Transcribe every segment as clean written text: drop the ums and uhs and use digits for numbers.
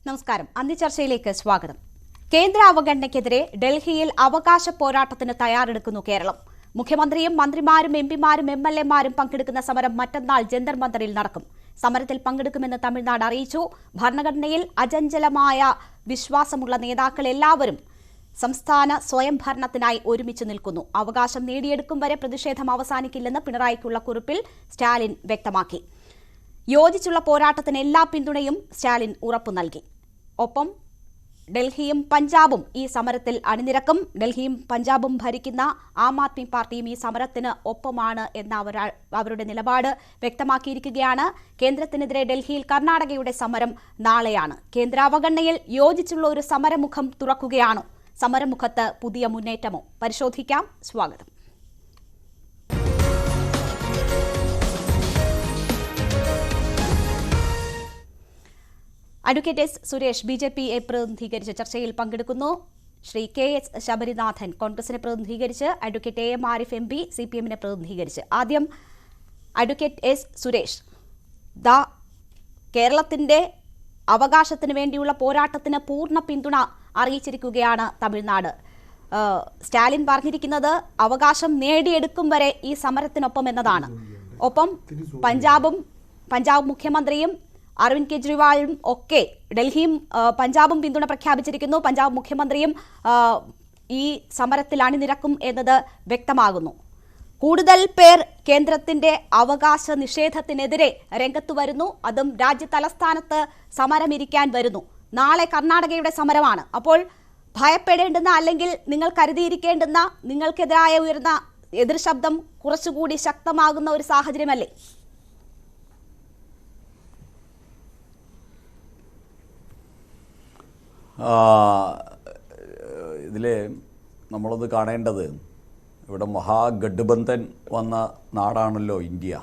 നമസ്കാരം. അന്തിച്ചർച്ചയിലേക്ക് സ്വാഗതം. കേന്ദ്ര അവഗണനയ്ക്കെതിരെ ഡൽഹിയിൽ അവകാശ പോരാട്ടത്തിന് തയ്യാറെടുക്കുന്നു കേരളം. മുഖ്യമന്ത്രിയും മന്ത്രിമാരും എംപിമാരും എംഎൽഎമാരും പങ്കെടുക്കുന്ന സമരം മറ്റന്നാൾ ജന്തർ മന്ദറിൽ നടക്കും. സമരത്തിൽ പങ്കെടുക്കുമെന്ന് തമിഴ്നാട് അറിയിച്ചു. ഭരണഘടനയിൽ അചഞ്ചലമായ വിശ്വാസമുള്ള നേതാക്കൾ എല്ലാവരും സംസ്ഥാന സ്വയംഭരണത്തിനായി ഒരുമിച്ച് നിൽക്കുന്നു. അവകാശം നേടിയെടുക്കും വരെ പ്രതിഷേധം അവസാനിക്കില്ലെന്ന് പിണറായിക്കുള്ള കുറിപ്പിൽ സ്റ്റാലിൻ വ്യക്തമാക്കി. യോജിച്ചുള്ള പോരാട്ടത്തിന് എല്ലാ പിന്തുണയും സ്റ്റാലിൻ ഉറപ്പു നൽകി. ഒപ്പം ഡൽഹിയും പഞ്ചാബും ഈ സമരത്തിൽ അണിനിരക്കും. ഡൽഹിയും പഞ്ചാബും ഭരിക്കുന്ന ആം ആദ്മി പാർട്ടിയും ഈ സമരത്തിന് ഒപ്പമാണ് എന്ന അവരുടെ നിലപാട് വ്യക്തമാക്കിയിരിക്കുകയാണ്. കേന്ദ്രത്തിനെതിരെ ഡൽഹിയിൽ കർണാടകയുടെ സമരം നാളെയാണ്. കേന്ദ്ര അവഗണനയിൽ യോജിച്ചുള്ള ഒരു സമരമുഖം തുറക്കുകയാണോ? സമരമുഖത്ത് പുതിയ മുന്നേറ്റമോ? പരിശോധിക്കാം. സ്വാഗതം. അഡ്വക്കേറ്റ് എസ് സുരേഷ് ബി.ജെ.പിയെ പ്രതിനിധീകരിച്ച് ചർച്ചയിൽ പങ്കെടുക്കുന്നു. ശ്രീ കെ.എസ്. ശബരിനാഥൻ കോൺഗ്രസിനെ പ്രതിനിധീകരിച്ച്, അഡ്വക്കേറ്റ് എ.എം. ആരിഫ് എം.പി. CPM-നെ പ്രതിനിധീകരിച്ച്. ആദ്യം അഡ്വക്കേറ്റ് എസ് സുരേഷ്, കേരളത്തിന്റെ അവകാശത്തിന് വേണ്ടിയുള്ള പോരാട്ടത്തിന് പൂർണ്ണ പിന്തുണ അറിയിച്ചിരിക്കുകയാണ് തമിഴ്നാട്. സ്റ്റാലിൻ പറഞ്ഞിരിക്കുന്നത് അവകാശം നേടിയെടുക്കും വരെ ഈ സമരത്തിനൊപ്പം എന്നതാണ്. ഒപ്പം പഞ്ചാബ് മുഖ്യമന്ത്രിയും അരവിന്ദ് കെജ്രിവാളും ഒക്കെ ഡൽഹിയും പഞ്ചാബും പിന്തുണ പ്രഖ്യാപിച്ചിരിക്കുന്നു. പഞ്ചാബ് മുഖ്യമന്ത്രിയും ഈ സമരത്തിൽ അണിനിരക്കും എന്നത് വ്യക്തമാകുന്നു. കൂടുതൽ പേർ കേന്ദ്രത്തിന്റെ അവകാശ നിഷേധത്തിനെതിരെ രംഗത്ത് വരുന്നു. അതും രാജ്യ തലസ്ഥാനത്ത് സമരമിരിക്കാൻ വരുന്നു. നാളെ കർണാടകയുടെ സമരമാണ്. അപ്പോൾ ഭയപ്പെടേണ്ടുന്ന, അല്ലെങ്കിൽ നിങ്ങൾ കരുതിയിരിക്കേണ്ടുന്ന, നിങ്ങൾക്കെതിരായ ഉയർന്ന എതിർ ശബ്ദം കുറച്ചുകൂടി ശക്തമാകുന്ന ഒരു സാഹചര്യമല്ലേ? ഇതിൽ നമ്മളൊന്ന് കാണേണ്ടത്, ഇവിടെ മഹാഗഡ്ബന്ധൻ വന്ന നാടാണല്ലോ ഇന്ത്യ.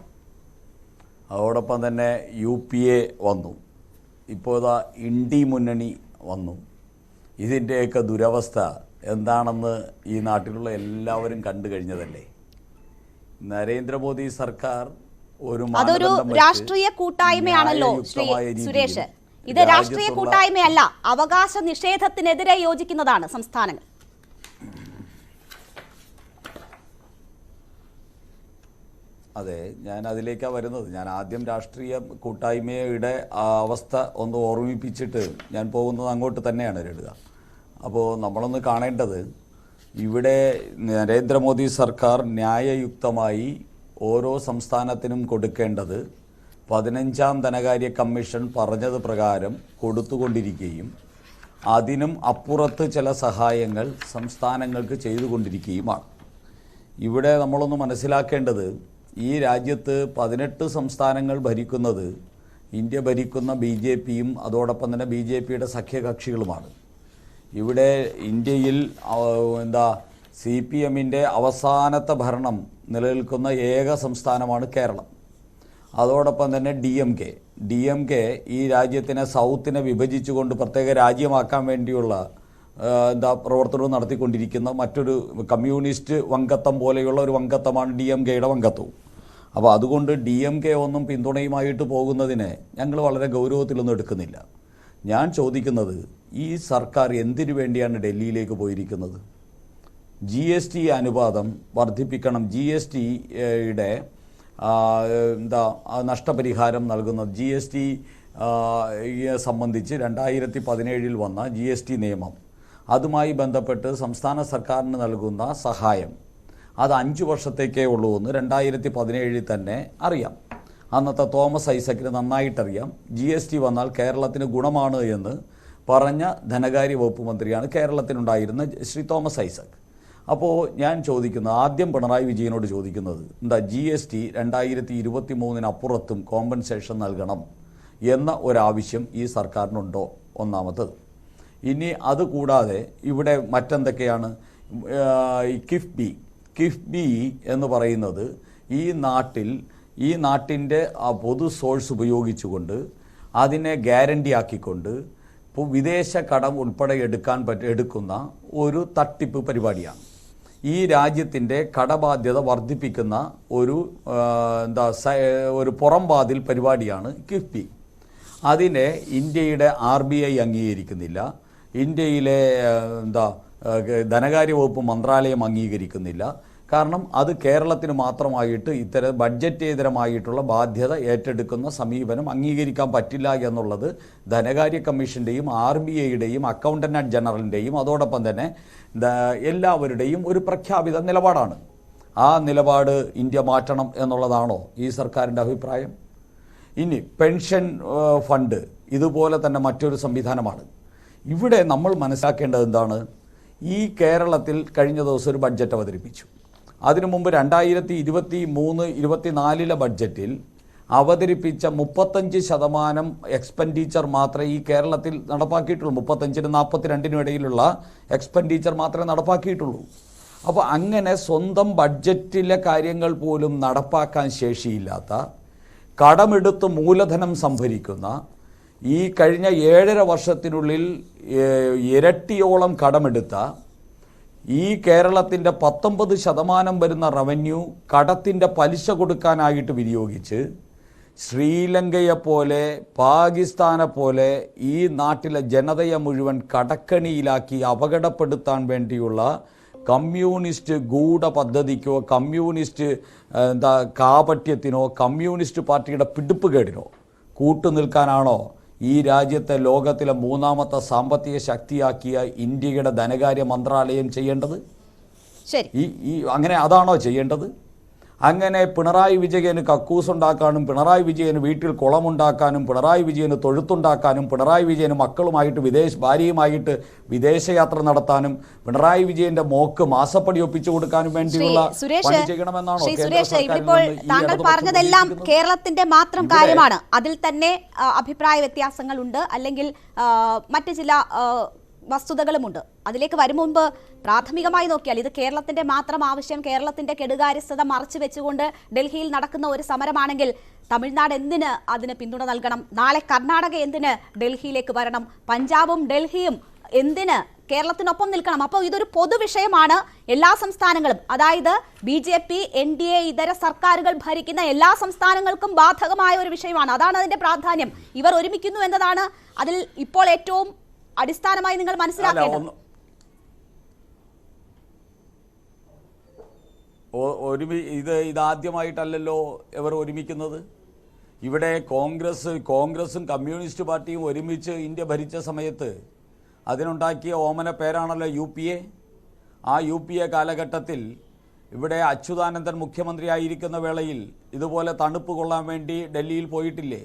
അതോടൊപ്പം തന്നെ UPA വന്നു, ഇപ്പോൾ ഇതാ ഇന്ത്യ മുന്നണി വന്നു. ഇതിൻ്റെയൊക്കെ ദുരവസ്ഥ എന്താണെന്ന് ഈ നാട്ടിലുള്ള എല്ലാവരും കണ്ടു കഴിഞ്ഞതല്ലേ. നരേന്ദ്രമോദി സർക്കാർ അതൊരു രാഷ്ട്രീയ കൂട്ടായ്മയാണല്ലോ ശ്രീ സുരേഷ്. ഇത് രാഷ്ട്രീയ കൂട്ടായ്മയല്ല, അവകാശ നിഷേധത്തിനെതിരെ യോജിക്കുന്നതാണ് സംസ്ഥാനങ്ങൾ. അതെ, ഞാൻ അതിലേക്കാണ് വരുന്നത്. ഞാൻ ആദ്യം രാഷ്ട്രീയ കൂട്ടായ്മയുടെ അവസ്ഥ ഒന്ന് ഓർമ്മിപ്പിച്ചിട്ട് ഞാൻ പോകുന്നത് അങ്ങോട്ട് തന്നെയാണ് ഇടുക. അപ്പോൾ നമ്മളൊന്ന് കാണേണ്ടത്, ഇവിടെ നരേന്ദ്രമോദി സർക്കാർ ന്യായയുക്തമായി ഓരോ സംസ്ഥാനത്തിനും കൊടുക്കേണ്ടത് 15ാം ധനകാര്യ കമ്മീഷൻ പറഞ്ഞത് പ്രകാരം കൊടുത്തുകൊണ്ടിരിക്കുകയും അതിനും അപ്പുറത്ത് ചില സഹായങ്ങൾ സംസ്ഥാനങ്ങൾക്ക് ചെയ്തുകൊണ്ടിരിക്കുകയുമാണ്. ഇവിടെ നമ്മളൊന്ന് മനസ്സിലാക്കേണ്ടത്, ഈ രാജ്യത്ത് 18 സംസ്ഥാനങ്ങൾ ഭരിക്കുന്നത് ഇന്ത്യ ഭരിക്കുന്ന BJPയും അതോടൊപ്പം തന്നെ BJPയുടെ സഖ്യകക്ഷികളുമാണ്. ഇവിടെ ഇന്ത്യയിൽ CPM-ൻ്റെ അവസാനത്തെ ഭരണം നിലനിൽക്കുന്ന ഏക സംസ്ഥാനമാണ് കേരളം. അതോടൊപ്പം തന്നെ DMK ഈ രാജ്യത്തിനെ സൗത്തിനെ വിഭജിച്ചുകൊണ്ട് പ്രത്യേക രാജ്യമാക്കാൻ വേണ്ടിയുള്ള പ്രവർത്തനവും നടത്തിക്കൊണ്ടിരിക്കുന്ന മറ്റൊരു കമ്മ്യൂണിസ്റ്റ് വങ്കത്വം പോലെയുള്ള ഒരു വങ്കത്വമാണ് DMKയുടെ വങ്കത്വവും. അപ്പോൾ അതുകൊണ്ട് DMK ഒന്നും പിന്തുണയുമായിട്ട് പോകുന്നതിനെ ഞങ്ങൾ വളരെ ഗൗരവത്തിലൊന്നും എടുക്കുന്നില്ല. ഞാൻ ചോദിക്കുന്നത്, ഈ സർക്കാർ എന്തിനു വേണ്ടിയാണ് ഡൽഹിയിലേക്ക് പോയിരിക്കുന്നത്? GST അനുപാതം വർദ്ധിപ്പിക്കണം, GSTയുടെ നഷ്ടപരിഹാരം നൽകുന്നത്, GST സംബന്ധിച്ച് 2017 വന്ന GST നിയമം, അതുമായി ബന്ധപ്പെട്ട് സംസ്ഥാന സർക്കാരിന് നൽകുന്ന സഹായം അത് 5 വർഷത്തേക്കേ ഉള്ളൂ എന്ന് 2017 തന്നെ അറിയാം. അന്നത്തെ തോമസ് ഐസക്കിന് നന്നായിട്ടറിയാം. GST വന്നാൽ കേരളത്തിന് ഗുണമാണ് എന്ന് പറഞ്ഞ ധനകാര്യ വകുപ്പ് മന്ത്രിയാണ് കേരളത്തിനുണ്ടായിരുന്ന ശ്രീ തോമസ് ഐസക്. അപ്പോൾ ഞാൻ ചോദിക്കുന്നത്, ആദ്യം പിണറായി വിജയനോട് ചോദിക്കുന്നത്, GST 2023 അപ്പുറത്തും കോമ്പൻസേഷൻ നൽകണം എന്ന ഒരാവശ്യം ഈ സർക്കാരിനുണ്ടോ? ഒന്നാമത്തത്. ഇനി അതുകൂടാതെ ഇവിടെ മറ്റെന്തൊക്കെയാണ്? കിഫ്ബി എന്ന് പറയുന്നത് ഈ നാട്ടിൻ്റെ പൊതു സോഴ്സ് ഉപയോഗിച്ചുകൊണ്ട് അതിനെ ഗ്യാരണ്ടി ആക്കിക്കൊണ്ട് വിദേശ കടം ഉൾപ്പെടെ എടുക്കുന്ന ഒരു തട്ടിപ്പ് പരിപാടിയാണ്. ഈ രാജ്യത്തിൻ്റെ കടബാധ്യത വർദ്ധിപ്പിക്കുന്ന ഒരു പുറംവാതിൽ പരിപാടിയാണ് കിഫ്ബി. അതിനെ ഇന്ത്യയുടെ RBI അംഗീകരിക്കുന്നില്ല, ഇന്ത്യയിലെ ധനകാര്യ വകുപ്പ് മന്ത്രാലയം അംഗീകരിക്കുന്നില്ല. കാരണം അത് കേരളത്തിന് മാത്രമായിട്ട് ഇത്തരം ബഡ്ജറ്റേതരമായിട്ടുള്ള ബാധ്യത ഏറ്റെടുക്കുന്ന സമീപനം അംഗീകരിക്കാൻ പറ്റില്ല എന്നുള്ളത് ധനകാര്യ കമ്മീഷൻ്റെയും RBIയുടെയും അക്കൗണ്ടന്റ് ജനറലിൻ്റെയും അതോടൊപ്പം തന്നെ എല്ലാവരുടെയും ഒരു പ്രഖ്യാപിത നിലപാടാണ്. ആ നിലപാട് ഇന്ത്യ മാറ്റണം എന്നുള്ളതാണോ ഈ സർക്കാരിൻ്റെ അഭിപ്രായം? ഇനി പെൻഷൻ ഫണ്ട് ഇതുപോലെ തന്നെ മറ്റൊരു സംവിധാനമാണ്. ഇവിടെ നമ്മൾ മനസ്സിലാക്കേണ്ടത് എന്താണ്? ഈ കേരളത്തിൽ കഴിഞ്ഞ ദിവസം ഒരു ബഡ്ജറ്റ് അവതരിപ്പിച്ചു. അതിനു മുമ്പ് 2023-24 ബഡ്ജറ്റിൽ അവതരിപ്പിച്ച 35% എക്സ്പെൻഡിച്ചർ മാത്രമേ ഈ കേരളത്തിൽ നടപ്പാക്കിയിട്ടുള്ളൂ. 35-42 ഇടയിലുള്ള എക്സ്പെൻഡിച്ചർ മാത്രമേ നടപ്പാക്കിയിട്ടുള്ളൂ. അപ്പോൾ അങ്ങനെ സ്വന്തം ബഡ്ജറ്റിലെ കാര്യങ്ങൾ പോലും നടപ്പാക്കാൻ ശേഷിയില്ലാത്ത, കടമെടുത്ത് മൂലധനം സംഭരിക്കുന്ന, ഈ കഴിഞ്ഞ 7.5 വർഷത്തിനുള്ളിൽ ഇരട്ടിയോളം കടമെടുത്ത ഈ കേരളത്തിൻ്റെ 19% വരുന്ന റവന്യൂ കടത്തിൻ്റെ പലിശ കൊടുക്കാനായിട്ട് വിനിയോഗിച്ച് ശ്രീലങ്കയെപ്പോലെ പാകിസ്ഥാനെ പോലെ ഈ നാട്ടിലെ ജനതയെ മുഴുവൻ കടക്കണിയിലാക്കി അപകടപ്പെടുത്താൻ വേണ്ടിയുള്ള കമ്മ്യൂണിസ്റ്റ് ഗൂഢ പദ്ധതിക്കോ കമ്മ്യൂണിസ്റ്റ് കാപട്യത്തിനോ കമ്മ്യൂണിസ്റ്റ് പാർട്ടിയുടെ പിടിപ്പുകേടിനോ കൂട്ടുനിൽക്കാനാണോ ഈ രാജ്യത്തെ ലോകത്തിലെ 3ാമത്തെ സാമ്പത്തിക ശക്തിയാക്കിയ ഇന്ത്യയുടെ ധനകാര്യ മന്ത്രാലയം ചെയ്യേണ്ടത്? അങ്ങനെ അതാണോ ചെയ്യേണ്ടത്? അങ്ങനെ പിണറായി വിജയന് കക്കൂസ് ഉണ്ടാക്കാനും, പിണറായി വിജയന് വീട്ടിൽ കുളമുണ്ടാക്കാനും, പിണറായി വിജയന് തൊഴുത്തുണ്ടാക്കാനും, പിണറായി വിജയന് മക്കളുമായിട്ട് ഭാര്യയുമായിട്ട് വിദേശയാത്ര നടത്താനും, പിണറായി വിജയന്റെ മോക്ക് മാസപ്പടി ഒപ്പിച്ചു കൊടുക്കാനും വേണ്ടിയുള്ള പണി ചെയ്യണമെന്നാണോ താങ്കൾ പറഞ്ഞതെല്ലാം കേരളത്തിന്റെ മാത്രം കാര്യമാണ്? അതിൽ തന്നെ അഭിപ്രായ വ്യത്യാസങ്ങളുണ്ട്, അല്ലെങ്കിൽ മറ്റു ചില വസ്തുതകളുമുണ്ട്. അതിലേക്ക് വരും മുൻപ് പ്രാഥമികമായി നോക്കിയാൽ ഇത് കേരളത്തിന്റെ മാത്രം ആവശ്യം, കേരളത്തിന്റെ കെടുകാര്യസ്ഥത മറച്ചു വെച്ചുകൊണ്ട് ഡൽഹിയിൽ നടക്കുന്ന ഒരു സമരമാണെങ്കിൽ തമിഴ്നാട് എന്തിന് അതിന് പിന്തുണ നൽകണം? നാളെ കർണാടക എന്തിന് ഡൽഹിയിലേക്ക് വരണം? പഞ്ചാബും ഡൽഹിയും എന്തിന് കേരളത്തിനൊപ്പം നിൽക്കണം? അപ്പോൾ ഇതൊരു പൊതുവിഷയമാണ്. എല്ലാ സംസ്ഥാനങ്ങളും, അതായത് BJP NDA ഇതര സർക്കാരുകൾ ഭരിക്കുന്ന എല്ലാ സംസ്ഥാനങ്ങൾക്കും ബാധകമായ ഒരു വിഷയമാണ്. അതാണ് അതിന്റെ പ്രാധാന്യം. ഇവർ ഒരുമിക്കുന്നു എന്നതാണ് അതിൽ ഇപ്പോൾ ഏറ്റവും അടിസ്ഥാനമായി നിങ്ങൾ മനസ്സിലാക്കേണ്ടത്. ഇതാദ്യമായിട്ടല്ലല്ലോ ഇവർ ഒരുമിക്കുന്നത്. ഇവിടെ കോൺഗ്രസും കമ്മ്യൂണിസ്റ്റ് പാർട്ടിയും ഒരുമിച്ച് ഇന്ത്യ ഭരിച്ച സമയത്ത് അതിനുണ്ടാക്കിയ ഓമന പേരാണല്ലോ UPA. ആ UPA കാലഘട്ടത്തിൽ ഇവിടെ അച്യുതാനന്ദൻ മുഖ്യമന്ത്രിയായിരിക്കുന്ന വേളയിൽ ഇതുപോലെ തണുപ്പ് കൊള്ളാൻ വേണ്ടി ഡൽഹിയിൽ പോയിട്ടില്ലേ?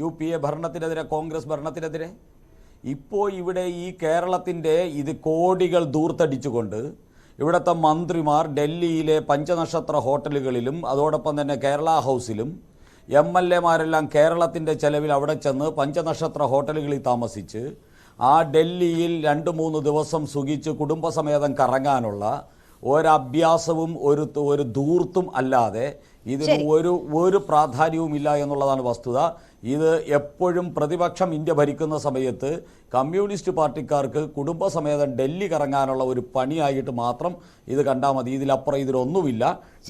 UPA ഭരണത്തിനെതിരെ, കോൺഗ്രസ് ഭരണത്തിനെതിരെ. ഇപ്പോൾ ഇവിടെ ഈ കേരളത്തിൻ്റെ കോടികൾ ദൂർത്തടിച്ചുകൊണ്ട് ഇവിടുത്തെ മന്ത്രിമാർ ഡൽഹിയിലെ പഞ്ചനക്ഷത്ര ഹോട്ടലുകളിലും അതോടൊപ്പം തന്നെ കേരള ഹൗസിലും MLA-മാരെല്ലാം കേരളത്തിൻ്റെ ചെലവിൽ അവിടെ ചെന്ന് പഞ്ചനക്ഷത്ര ഹോട്ടലുകളിൽ താമസിച്ച് ആ ഡൽഹിയിൽ 2-3 ദിവസം സുഖിച്ച് കുടുംബസമേതം കറങ്ങാനുള്ള ഒരഭ്യാസവും ഒരു ധൂർത്തും അല്ലാതെ ഇതിന് ഒരു പ്രാധാന്യവുമില്ല എന്നുള്ളതാണ് വസ്തുത. ഇത് എപ്പോഴും പ്രതിപക്ഷം ഇന്ത്യ ഭരിക്കുന്ന സമയത്ത് കമ്മ്യൂണിസ്റ്റ് പാർട്ടിക്കാർക്ക് കുടുംബസമേതം ഡൽഹി കറങ്ങാനുള്ള ഒരു പണിയായിട്ട് മാത്രം ഇത് കണ്ടാൽ മതി. ഇതിലപ്പുറം ഇതിലൊന്നുമില്ല.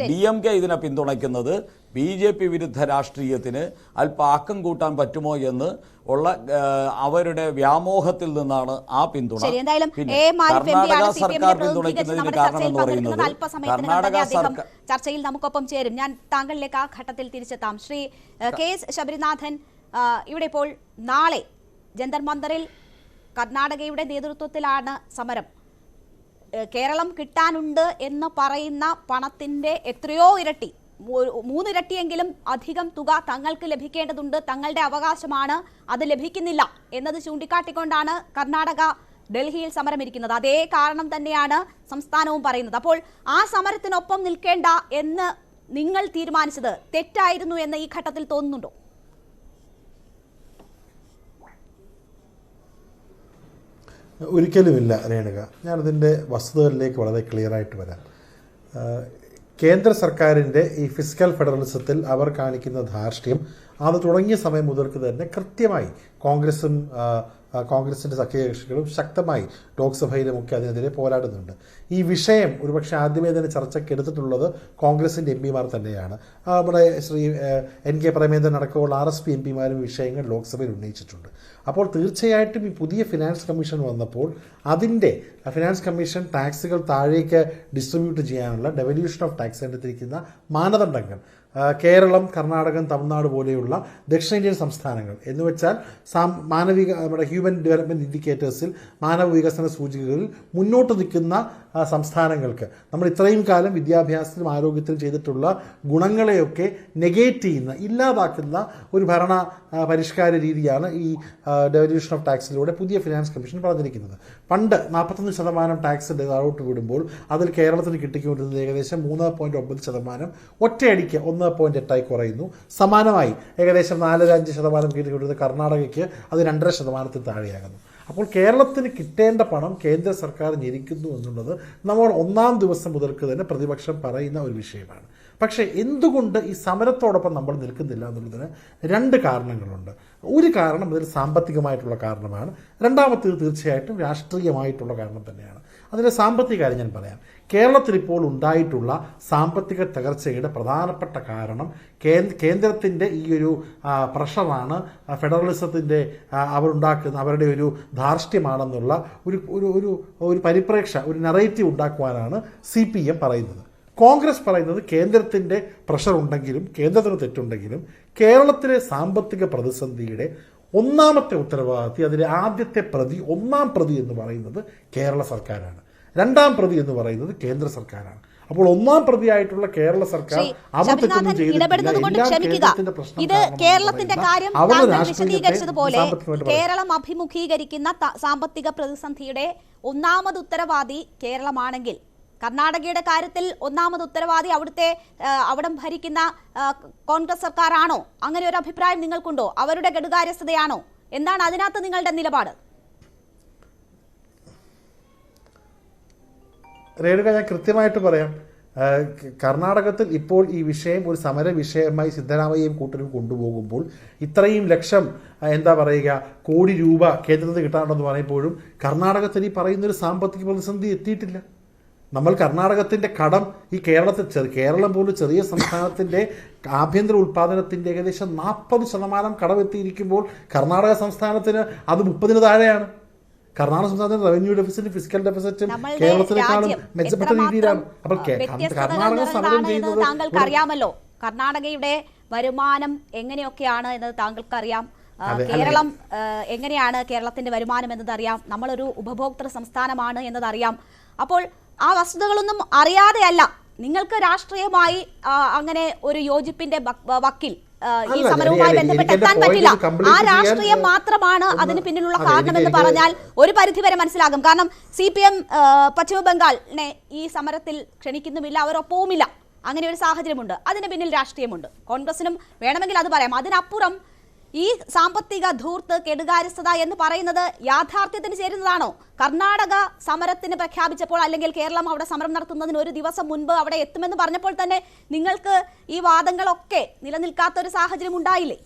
DMK ഇതിനെ പിന്തുണയ്ക്കുന്നത് BJP വിരുദ്ധ രാഷ്ട്രീയത്തിന് അല്പം ആക്കം കൂട്ടാൻ പറ്റുമോ എന്ന് ഉള്ള അവരുടെ വ്യാമോഹത്തിൽ നിന്നാണ് ആ പിന്തുണ. കർണാടക സർക്കാർ പിന്തുണയ്ക്കുന്നതിന് കാരണമെന്ന് പറയുന്നത് കർണാടക സർക്കാർ ചർച്ചയിൽ നമുക്കൊപ്പം ചേരും. ഞാൻ താങ്കളിലേക്ക് ആ ഘട്ടത്തിൽ തിരിച്ചെത്താം. ശ്രീ KS ശബരിനാഥൻ, ഇവിടെ ഇപ്പോൾ നാളെ ജന്തർ മന്ദറിൽ കർണാടകയുടെ നേതൃത്വത്തിലാണ് സമരം. കേരളം കിട്ടാനുണ്ട് എന്ന് പറയുന്ന പണത്തിന്റെ എത്രയോ ഇരട്ടി, 3 ഇരട്ടിയെങ്കിലും അധികം തുക തങ്ങൾക്ക് ലഭിക്കേണ്ടതുണ്ട്, തങ്ങളുടെ അവകാശമാണ്, അത് ലഭിക്കുന്നില്ല എന്നത് ചൂണ്ടിക്കാട്ടിക്കൊണ്ടാണ് കർണാടക ഡൽഹിയിൽ സമരമിരിക്കുന്നത്. അതേ കാരണം തന്നെയാണ് സംസ്ഥാനവും പറയുന്നത്. അപ്പോൾ ആ സമരത്തിനൊപ്പം നിൽക്കേണ്ട എന്ന് നിങ്ങൾ തീരുമാനിച്ചത് തെറ്റായിരുന്നു എന്ന് ഈ ഘട്ടത്തിൽ തോന്നുന്നുണ്ടോ? ഒരിക്കലുമില്ല രേണുക. ഞാനതിൻ്റെ വസ്തുതകളിലേക്ക് വളരെ ക്ലിയറായിട്ട് വരാം. കേന്ദ്ര സർക്കാരിൻ്റെ ഈ ഫിസ്ക്കൽ ഫെഡറലിസത്തിൽ അവർ കാണിക്കുന്ന ധാർഷ്ട്യം അത് തുടങ്ങിയ സമയം മുതൽക്ക് തന്നെ കൃത്യമായി കോൺഗ്രസും കോൺഗ്രസിൻ്റെ സഖ്യകക്ഷികളും ശക്തമായി ലോക്സഭയിലുമൊക്കെ അതിനെതിരെ പോരാടുന്നുണ്ട്. ഈ വിഷയം ഒരുപക്ഷെ ആദ്യമേ തന്നെ ചർച്ചയ്ക്ക് എടുത്തിട്ടുള്ളത് കോൺഗ്രസിൻ്റെ എംപിമാർ തന്നെയാണ്. നമ്മുടെ ശ്രീ NK പ്രേമചന്ദ്രൻ അടക്കമുള്ള RSP എംപിമാരും വിഷയങ്ങൾ ലോക്സഭയിൽ ഉന്നയിച്ചിട്ടുണ്ട്. അപ്പോൾ തീർച്ചയായിട്ടും ഈ പുതിയ ഫിനാൻസ് കമ്മീഷൻ വന്നപ്പോൾ അതിൻ്റെ ഫിനാൻസ് കമ്മീഷൻ ടാക്സുകൾ താഴേക്ക് ഡിസ്ട്രിബ്യൂട്ട് ചെയ്യാനുള്ള ഡെവല്യൂഷൻ ഓഫ് ടാക്സ് എടുത്തിരിക്കുന്ന മാനദണ്ഡങ്ങൾ കേരളം, കർണാടകം, തമിഴ്നാട് പോലെയുള്ള ദക്ഷിണേന്ത്യൻ സംസ്ഥാനങ്ങൾ എന്ന് വെച്ചാൽ നമ്മുടെ ഹ്യൂമൻ ഡെവലപ്മെൻറ്റ് ഇൻഡിക്കേറ്റേഴ്സിൽ മാനവ വികസന സൂചികകളിൽ മുന്നോട്ട് നിൽക്കുന്ന സംസ്ഥാനങ്ങൾക്ക് നമ്മൾ ഇത്രയും കാലം വിദ്യാഭ്യാസത്തിലും ആരോഗ്യത്തിലും ചെയ്തിട്ടുള്ള ഗുണങ്ങളെയൊക്കെ നെഗേറ്റ് ചെയ്യുന്ന, ഇല്ലാതാക്കുന്ന ഒരു ഭരണ പരിഷ്കാര രീതിയാണ് ഈ ഡെവല്യൂഷൻ ഓഫ് ടാക്സിലൂടെ പുതിയ ഫിനാൻസ് കമ്മീഷൻ പറഞ്ഞിരിക്കുന്നത്. പണ്ട് 41% ടാക്സ് താഴോട്ട് വിടുമ്പോൾ അതിൽ കേരളത്തിന് കിട്ടിക്കൊണ്ടിരുന്നത് ഏകദേശം 3.9% ഒറ്റയടിക്ക് 1.8 കുറയുന്നു. സമാനമായി ഏകദേശം 4.5% കിട്ടിക്കൊണ്ടിരുന്ന കർണാടകയ്ക്ക് അത് 2.5% താഴെയാകുന്നു. അപ്പോൾ കേരളത്തിന് കിട്ടേണ്ട പണം കേന്ദ്ര സർക്കാർ ഞെരിക്കുന്നു എന്നുള്ളത് നമ്മൾ ഒന്നാം ദിവസം മുതൽക്ക് തന്നെ പ്രതിപക്ഷം പറയുന്ന ഒരു വിഷയമാണ്. പക്ഷേ എന്തുകൊണ്ട് ഈ സമരത്തോടൊപ്പം നമ്മൾ നിൽക്കുന്നില്ല എന്നുള്ളതിന് 2 കാരണങ്ങളുണ്ട്. ഒരു കാരണം ഇതിൽ സാമ്പത്തികമായിട്ടുള്ള കാരണമാണ്. രണ്ടാമത്തേത് തീർച്ചയായിട്ടും രാഷ്ട്രീയമായിട്ടുള്ള കാരണം തന്നെയാണ്. അതിൻ്റെ സാമ്പത്തിക കാര്യം ഞാൻ പറയാം. കേരളത്തിൽ ഇപ്പോൾ ഉണ്ടായിട്ടുള്ള സാമ്പത്തിക തകർച്ചയുടെ പ്രധാനപ്പെട്ട കാരണം കേന്ദ്രത്തിൻ്റെ ഈ ഒരു പ്രഷറാണ്, ഫെഡറലിസത്തിൻ്റെ അവരുടെ ഒരു ധാർഷ്ട്യമാണെന്നുള്ള ഒരു പരിപ്രേക്ഷ, ഒരു നറേറ്റീവ് ഉണ്ടാക്കുവാനാണ് CPM പറയുന്നത്. കോൺഗ്രസ് പറയുന്നത് കേന്ദ്രത്തിൻ്റെ പ്രഷർ ഉണ്ടെങ്കിലും, കേന്ദ്രത്തിന് തെറ്റുണ്ടെങ്കിലും കേരളത്തിലെ സാമ്പത്തിക പ്രതിസന്ധിയുടെ ഒന്നാമത്തെ ഉത്തരവാദിത്വം, അതിലെ ആദ്യത്തെ പ്രതി, ഒന്നാം പ്രതി എന്ന് പറയുന്നത് കേരള സർക്കാരാണ്. രണ്ടാം പ്രതി എന്ന് പറയുന്നത് കേന്ദ്ര സർക്കാരാണ്. അപ്പോൾ ഒന്നാം പ്രതിയായിട്ടുള്ള കേരള സർക്കാർ ഇത് കേരളത്തിന്റെ കാര്യം വിശദീകരിച്ചതുപോലെ കേരളം അഭിമുഖീകരിക്കുന്ന സാമ്പത്തിക പ്രതിസന്ധിയുടെ ഒന്നാമത് ഉത്തരവാദി കേരളമാണെങ്കിൽ, കർണാടകയുടെ കാര്യത്തിൽ ഒന്നാമത് ഉത്തരവാദി അവിടെ ഭരിക്കുന്ന കോൺഗ്രസ് സർക്കാരാണോ? അങ്ങനെ ഒരു അഭിപ്രായം നിങ്ങൾക്കുണ്ടോ? അവരുടെ കെടുകാര്യസ്ഥതയാണോ? എന്താണ് അതിനകത്ത് നിങ്ങളുടെ നിലപാട്? രേണുക, ഞാൻ കൃത്യമായിട്ട് പറയാം. കർണാടകത്തിൽ ഇപ്പോൾ ഈ വിഷയം ഒരു സമര വിഷയമായി സിദ്ധരാമയ്യയും കൂട്ടരും കൊണ്ടുപോകുമ്പോൾ ഇത്രയും ലക്ഷം കോടി രൂപ കേന്ദ്രത്തിൽ കിട്ടാനുണ്ടെന്ന് പറയുമ്പോഴും കർണാടകത്തിൽ ഈ പറയുന്നൊരു സാമ്പത്തിക പ്രതിസന്ധി എത്തിയിട്ടില്ല. നമ്മൾ കർണാടകത്തിൻ്റെ കടം ഈ കേരളം പോലും ചെറിയ സംസ്ഥാനത്തിൻ്റെ ആഭ്യന്തര ഉൽപ്പാദനത്തിൻ്റെ ഏകദേശം 40% കടം എത്തിയിരിക്കുമ്പോൾ കർണാടക സംസ്ഥാനത്തിന് അത് 30 താഴെയാണ്. കർണാടക സംസ്ഥാനത്തിന് റവന്യൂ ഡെഫിസിറ്റും ഫിസിക്കൽ ഡെഫിസിറ്റും കേരളത്തിനേക്കാളും മെച്ചപ്പെട്ട രീതിയിലാണ്. അപ്പോൾ കർണാടക സമരം ചെയ്യുന്നത് താങ്കൾക്ക് അറിയാമല്ലോ, കർണാടകയുടെ വരുമാനം എങ്ങനെയൊക്കെയാണ് എന്നത് താങ്കൾക്കറിയാം. കേരളം എങ്ങനെയാണ് കേരളത്തിന്റെ വരുമാനം എന്നതറിയാം. നമ്മളൊരു ഉപഭോക്തൃ സംസ്ഥാനമാണ് എന്നതറിയാം. അപ്പോൾ ആ വസ്തുതകളൊന്നും അറിയാതെയല്ല നിങ്ങൾക്ക് രാഷ്ട്രീയമായി അങ്ങനെ ഒരു യോജിപ്പിന്റെ വക്കിൽ ഈ സമരവുമായി ബന്ധപ്പെട്ട് എത്താൻ പറ്റില്ല. ആ രാഷ്ട്രീയം മാത്രമാണ് അതിന് പിന്നിലുള്ള കാരണമെന്ന് പറഞ്ഞാൽ ഒരു പരിധിവരെ മനസ്സിലാകും. കാരണം CPM പശ്ചിമ ബംഗാളിനെ ഈ സമരത്തിൽ ക്ഷണിക്കുന്നുമില്ല, അവരൊപ്പവുമില്ല. അങ്ങനെ ഒരു സാഹചര്യമുണ്ട്. അതിന് പിന്നിൽ രാഷ്ട്രീയമുണ്ട്. കോൺഗ്രസിനും വേണമെങ്കിൽ അത് പറയാം. അതിനപ്പുറം ഈ സാമ്പത്തിക ധൂർത്ത്, കെടുകാര്യസ്ഥത എന്ന് പറയുന്നത് യാഥാർത്ഥ്യത്തിന് ചേരുന്നതാണോ? കർണാടക സമരത്തിന് പ്രഖ്യാപിച്ചപ്പോൾ, അല്ലെങ്കിൽ കേരളം അവിടെ സമരം നടത്തുന്നതിന് ഒരു ദിവസം മുൻപ് അവിടെ എത്തുമെന്ന് പറഞ്ഞപ്പോൾ തന്നെ നിങ്ങൾക്ക് ഈ വാദങ്ങളൊക്കെ നിലനിൽക്കാത്ത ഒരു സാഹചര്യം ഉണ്ടായില്ലേ?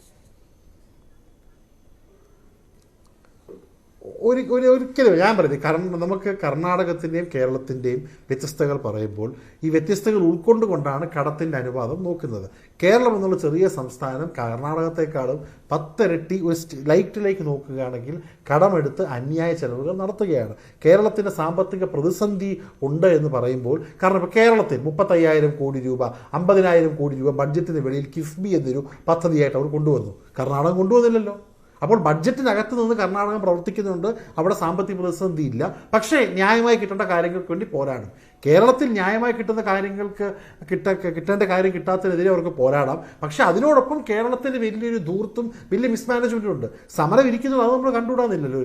ഒരിക്കലും ഞാൻ പറയുന്നത്, കാരണം നമുക്ക് കർണാടകത്തിൻ്റെയും കേരളത്തിൻ്റെയും വ്യത്യസ്തകൾ പറയുമ്പോൾ ഈ വ്യത്യസ്തകൾ ഉൾക്കൊണ്ടുകൊണ്ടാണ് കടത്തിൻ്റെ അനുപാതം നോക്കുന്നത്. കേരളം എന്നുള്ള ചെറിയ സംസ്ഥാനം കർണാടകത്തെക്കാളും 10 ഇരട്ടി ഒരു ലൈക്ക് നോക്കുകയാണെങ്കിൽ കടമെടുത്ത് അന്യായ ചെലവുകൾ നടത്തുകയാണ്. കേരളത്തിൻ്റെ സാമ്പത്തിക പ്രതിസന്ധി ഉണ്ട് എന്ന് പറയുമ്പോൾ, കാരണം ഇപ്പോൾ കേരളത്തിൽ 35,000 കോടി രൂപ 50,000 കോടി രൂപ ബഡ്ജറ്റിന് വെളിയിൽ കിഫ്ബി എന്നൊരു പദ്ധതിയായിട്ട് അവർ കൊണ്ടുവന്നു. കർണാടകം കൊണ്ടുവന്നില്ലല്ലോ. അപ്പോൾ ബഡ്ജറ്റിനകത്ത് നിന്ന് കർണാടകം പ്രവർത്തിക്കുന്നുണ്ട്, അവിടെ സാമ്പത്തിക പ്രതിസന്ധി ഇല്ല. പക്ഷേ ന്യായമായി കിട്ടേണ്ട കാര്യങ്ങൾക്ക് വേണ്ടി പോരാടും. കേരളത്തിൽ ന്യായമായി കിട്ടുന്ന കാര്യങ്ങൾക്ക് കിട്ടേണ്ട കാര്യം കിട്ടാത്തതിനെതിരെ അവർക്ക് പോരാടാം. പക്ഷേ അതിനോടൊപ്പം കേരളത്തിന് വലിയൊരു ധൂർത്തും വലിയ മിസ്മാനേജ്മെൻറ്റും ഉണ്ട്. സമരം ഇരിക്കുന്നത് അത് നമ്മൾ കണ്ടുകൂടാന്നില്ലല്ലോ.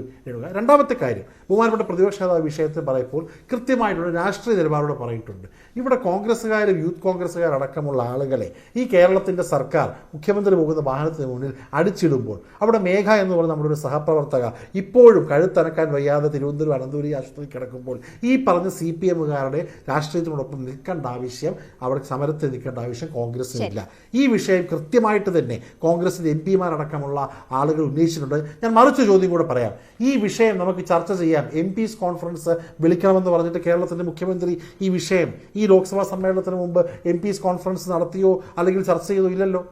രണ്ടാമത്തെ കാര്യം, ബഹുമാനപ്പെട്ട പ്രതിപക്ഷ നേതാവ് വിഷയത്തിൽ പറയുമ്പോൾ കൃത്യമായിട്ടുള്ള രാഷ്ട്രീയ നിലപാടോടെ പറഞ്ഞിട്ടുണ്ട്. ഇവിടെ കോൺഗ്രസ്സുകാരും യൂത്ത് കോൺഗ്രസ്സുകാരടക്കമുള്ള ആളുകളെ ഈ കേരളത്തിൻ്റെ സർക്കാർ മുഖ്യമന്ത്രി പോകുന്ന വാഹനത്തിന് മുന്നിൽ അടിച്ചിടുമ്പോൾ അവിടെ മേഘ എന്ന് പറഞ്ഞ നമ്മുടെ ഒരു സഹപ്രവർത്തക ഇപ്പോഴും കഴുത്തനക്കാൻ വയ്യാതെ തിരുവനന്തപുരം അനന്തപുരി ആശുപത്രി കിടക്കുമ്പോൾ ഈ പറഞ്ഞ CPMകാരുടെ പോലെ രാഷ്ട്രീയത്തിനോടൊപ്പം നിൽക്കേണ്ട ആവശ്യം, അവിടെ സമരത്തിൽ നിൽക്കേണ്ട ആവശ്യം കോൺഗ്രസിനില്ല. ഈ വിഷയം കൃത്യമായിട്ട് തന്നെ കോൺഗ്രസിന്റെ MP-മാരടക്കമുള്ള ആളുകൾ ഉന്നയിച്ചിട്ടുണ്ട്. ഞാൻ മറിച്ച് ചോദ്യം കൂടെ പറയാം. ഈ വിഷയം നമുക്ക് ചർച്ച ചെയ്യാം. MPs കോൺഫറൻസ് വിളിക്കണമെന്ന് പറഞ്ഞിട്ട് കേരളത്തിന്റെ മുഖ്യമന്ത്രി ഈ വിഷയം ഈ ലോക്സഭാ സമ്മേളനത്തിന് മുമ്പ് MPs കോൺഫറൻസ് നടത്തിയോ അല്ലെങ്കിൽ ചർച്ച ചെയ്തോ? ഇല്ലല്ലോ.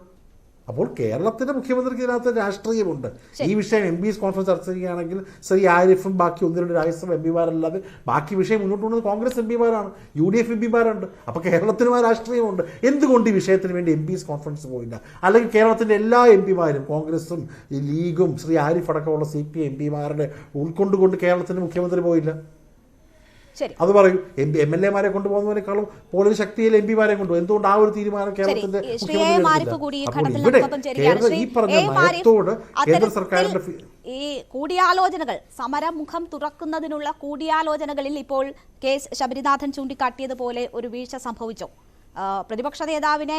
അപ്പോൾ കേരളത്തിന്റെ മുഖ്യമന്ത്രിക്ക് ഇതിനകത്ത് രാഷ്ട്രീയമുണ്ട്. ഈ വിഷയം MPs കോൺഫറൻസ് ചർച്ച ചെയ്യുകയാണെങ്കിൽ ശ്രീ ആരിഫും ബാക്കി 1-2 രാജ്യസഭ MP-മാരല്ലാതെ ബാക്കി വിഷയം മുന്നോട്ട് കൊണ്ടുവന്നത് കോൺഗ്രസ് MP-മാരാണ്, UDF MP-മാരുണ്ട്. അപ്പോൾ കേരളത്തിനും ആ രാഷ്ട്രീയമുണ്ട്. എന്തുകൊണ്ട് ഈ വിഷയത്തിന് വേണ്ടി MPs കോൺഫറൻസ് പോയില്ല? അല്ലെങ്കിൽ കേരളത്തിന്റെ എല്ലാ MP-മാരും, കോൺഗ്രസും ലീഗും ശ്രീ ആരിഫ് അടക്കമുള്ള CPI MP-മാരുടെ ഉൾക്കൊണ്ടുകൊണ്ട് കേരളത്തിന്റെ മുഖ്യമന്ത്രി പോയില്ല? അത് പറയൂ. MLA-മാരെ കൊണ്ടുപോകുന്നതിനേക്കാളും പോലൊരു ശക്തിയിൽ MP-മാരെ കൊണ്ടുപോകും. എന്തുകൊണ്ട് ആ ഒരു തീരുമാനം കേരളത്തിന്റെ ഈ പറഞ്ഞ നയത്തോട് കേന്ദ്ര സർക്കാരിന്റെ ഈ കൂടിയാലോചനകൾ, സമരമുഖം തുറക്കുന്നതിനുള്ള കൂടിയാലോചനകളിൽ ഇപ്പോൾ ശബരിനാഥൻ ചൂണ്ടിക്കാട്ടിയതുപോലെ ഒരു വീഴ്ച സംഭവിച്ചോ? പ്രതിപക്ഷ നേതാവിനെ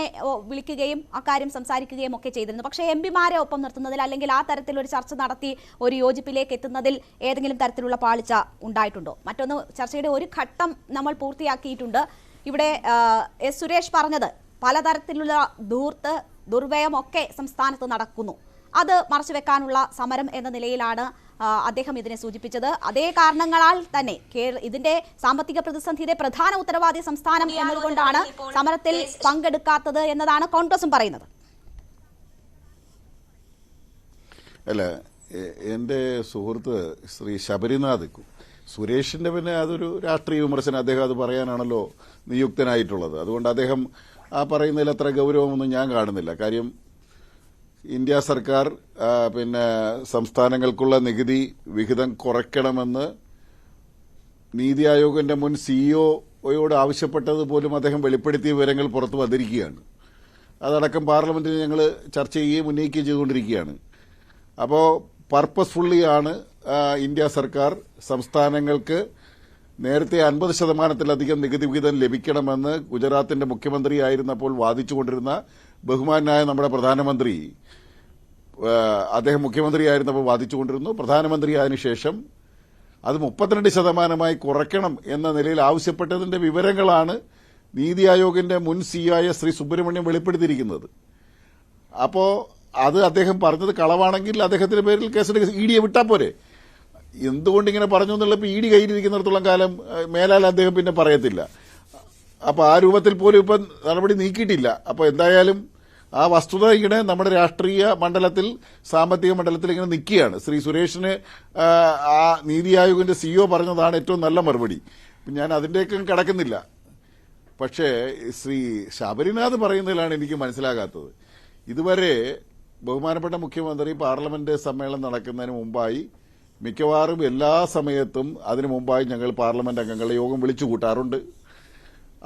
വിളിക്കുകയും അക്കാര്യം സംസാരിക്കുകയും ഒക്കെ ചെയ്തിരുന്നു. പക്ഷേ MP-മാരെ ഒപ്പം നിർത്തുന്നതിൽ അല്ലെങ്കിൽ ആ തരത്തിലൊരു ചർച്ച നടത്തി ഒരു യോജിപ്പിലേക്ക് എത്തുന്നതിൽ ഏതെങ്കിലും തരത്തിലുള്ള പാളിച്ച ഉണ്ടായിട്ടുണ്ടോ? മറ്റൊന്ന്, ചർച്ചയുടെ ഒരു ഘട്ടം നമ്മൾ പൂർത്തിയാക്കിയിട്ടുണ്ട്. ഇവിടെ എസ് സുരേഷ് പറഞ്ഞത് പലതരത്തിലുള്ള ദുർവ്യയം ഒക്കെ സംസ്ഥാനത്ത് നടക്കുന്നു. അത് മറച്ചുവെക്കാനുള്ള സമരം എന്ന നിലയിലാണ് അദ്ദേഹം ഇതിനെ സൂചിപ്പിച്ചത്. അതേ കാരണങ്ങളാൽ തന്നെ ഇതിന്റെ സാമ്പത്തിക പ്രതിസന്ധിയുടെ പ്രധാന ഉത്തരവാദി സംസ്ഥാനം എന്നതുകൊണ്ടാണ് സമരത്തിൽ പങ്കെടുക്കാത്തത് എന്നതാണ് കോൺഗ്രസും പറയുന്നത്. അല്ല, എൻ്റെ സുഹൃത്ത് ശ്രീ ശബരിനാഥ് സുരേഷിന്റെ പിന്നെ അതൊരു രാഷ്ട്രീയ വിമർശനം, അദ്ദേഹം അത് പറയാനാണല്ലോ നിയുക്തനായിട്ടുള്ളത്. അതുകൊണ്ട് അദ്ദേഹം ആ പറയുന്നതിൽ അത്ര ഗൗരവമൊന്നും ഞാൻ കാണുന്നില്ല. കാര്യം ഇന്ത്യ സർക്കാർ പിന്നെ സംസ്ഥാനങ്ങൾക്കുള്ള നികുതി വിഹിതം കുറയ്ക്കണമെന്ന് നീതി ആയോഗിന്റെ മുൻ CEO-യോട് ആവശ്യപ്പെട്ടത് പോലും അദ്ദേഹം വെളിപ്പെടുത്തിയ വിവരങ്ങൾ പുറത്തു വന്നിരിക്കുകയാണ്. അതടക്കം പാർലമെന്റിൽ ഞങ്ങൾ ചർച്ച ചെയ്യുകയും ഉന്നയിക്കുകയും ചെയ്തുകൊണ്ടിരിക്കുകയാണ്. അപ്പോൾ പർപ്പസ്ഫുള്ളി ആണ് ഇന്ത്യ സർക്കാർ സംസ്ഥാനങ്ങൾക്ക് നേരത്തെ 50% നികുതി വിഹിതം ലഭിക്കണമെന്ന് ഗുജറാത്തിന്റെ മുഖ്യമന്ത്രിയായിരുന്നപ്പോൾ വാദിച്ചുകൊണ്ടിരുന്ന ബഹുമാനായ നമ്മുടെ പ്രധാനമന്ത്രി, അദ്ദേഹം മുഖ്യമന്ത്രിയായിരുന്നപ്പോൾ വാദിച്ചുകൊണ്ടിരുന്നു. പ്രധാനമന്ത്രിയായതിനു ശേഷം അത് 32% കുറയ്ക്കണം എന്ന നിലയിൽ ആവശ്യപ്പെട്ടതിന്റെ വിവരങ്ങളാണ് നീതി ആയോഗിന്റെ മുൻ CEO ശ്രീ സുബ്രഹ്മണ്യം വെളിപ്പെടുത്തിയിരിക്കുന്നത്. അപ്പോൾ അത് അദ്ദേഹം പറഞ്ഞത് കളവാണെങ്കിൽ അദ്ദേഹത്തിന്റെ പേരിൽ കേസെടുത്ത് ED-യെ വിട്ടാൽ പോരെ? എന്തുകൊണ്ടിങ്ങനെ പറഞ്ഞു എന്നുള്ളപ്പോൾ ED കയ്യിലിരിക്കുന്നിടത്തോളം കാലം മേലാൽ അദ്ദേഹം പിന്നെ പറയത്തില്ല. അപ്പോൾ ആ രൂപത്തിൽ പോലും ഇപ്പം നടപടി നീക്കിയിട്ടില്ല. അപ്പോൾ എന്തായാലും ആ വസ്തുത ഇങ്ങനെ നമ്മുടെ രാഷ്ട്രീയ മണ്ഡലത്തിൽ, സാമ്പത്തിക മണ്ഡലത്തിൽ ഇങ്ങനെ നിൽക്കുകയാണ്. ശ്രീ സുരേഷിന് ആ നീതി ആയോഗിന്റെ CEO പറഞ്ഞതാണ് ഏറ്റവും നല്ല മറുപടി. ഞാൻ അതിൻ്റെയൊക്കെ കടക്കുന്നില്ല. പക്ഷേ ശ്രീ ശബരിനാഥ് പറയുന്നതിലാണ് എനിക്ക് മനസ്സിലാകാത്തത്. ഇതുവരെ ബഹുമാനപ്പെട്ട മുഖ്യമന്ത്രി പാർലമെന്റ് സമ്മേളനം നടക്കുന്നതിന് മുമ്പായി മിക്കവാറും എല്ലാ സമയത്തും അതിനു മുമ്പായി ഞങ്ങൾ പാർലമെന്റ് അംഗങ്ങളുടെ യോഗം വിളിച്ചു കൂട്ടാറുണ്ട്.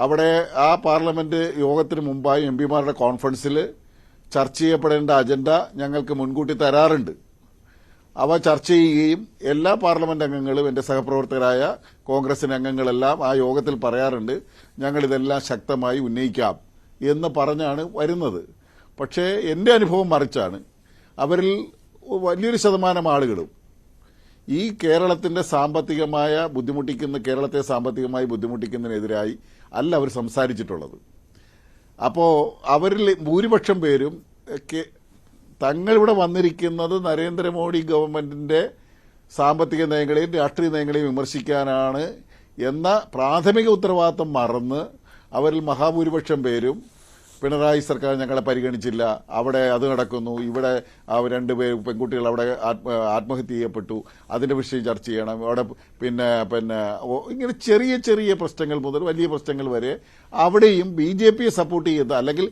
അവിടെ ആ പാർലമെന്റ് യോഗത്തിന് മുമ്പായി MP-മാരുടെ കോൺഫറൻസിൽ ചർച്ച ചെയ്യപ്പെടേണ്ട അജണ്ട ഞങ്ങൾക്ക് മുൻകൂട്ടി തരാറുണ്ട്. അവ ചർച്ച ചെയ്യുകയും എല്ലാ പാർലമെന്റ് അംഗങ്ങളും, എന്റെ സഹപ്രവർത്തകരായ കോൺഗ്രസിന്റെ അംഗങ്ങളെല്ലാം ആ യോഗത്തിൽ പറയാറുണ്ട്, ഞങ്ങളിതെല്ലാം ശക്തമായി ഉന്നയിക്കാം എന്ന് പറഞ്ഞാണ് വരുന്നത്. പക്ഷേ എന്റെ അനുഭവം മറിച്ചാണ്. അവരിൽ വലിയൊരു ശതമാനം ആളുകളും ഈ കേരളത്തിന്റെ കേരളത്തെ സാമ്പത്തികമായി ബുദ്ധിമുട്ടിക്കുന്നതിനെതിരായി അല്ല അവർ സംസാരിച്ചിട്ടുള്ളത്. അപ്പോൾ അവരിൽ ഭൂരിപക്ഷം പേരും തങ്ങളിവിടെ വന്നിരിക്കുന്നത് നരേന്ദ്രമോദി ഗവൺമെന്റിന്റെ സാമ്പത്തിക നയങ്ങളെയും രാഷ്ട്രീയ നയങ്ങളെയും വിമർശിക്കാനാണ് എന്ന പ്രാഥമിക ഉത്തരവാദിത്തം മറന്ന് അവരിൽ മഹാഭൂരിപക്ഷം പേരും പിണറായി സർക്കാർ ഞങ്ങളെ പരിഗണിച്ചില്ല, അവിടെ അത് നടക്കുന്നു, ഇവിടെ 2 പെൺകുട്ടികൾ അവിടെ ആത്മഹത്യ ചെയ്യപ്പെട്ടു, അതിന്റെ വിഷയം ചർച്ച ചെയ്യണം, അവിടെ പിന്നെ ഇങ്ങനെ ചെറിയ ചെറിയ പ്രശ്നങ്ങൾ മുതൽ വലിയ പ്രശ്നങ്ങൾ വരെ അവിടെയും BJP-യെ സപ്പോർട്ട് ചെയ്യുന്ന, അല്ലെങ്കിൽ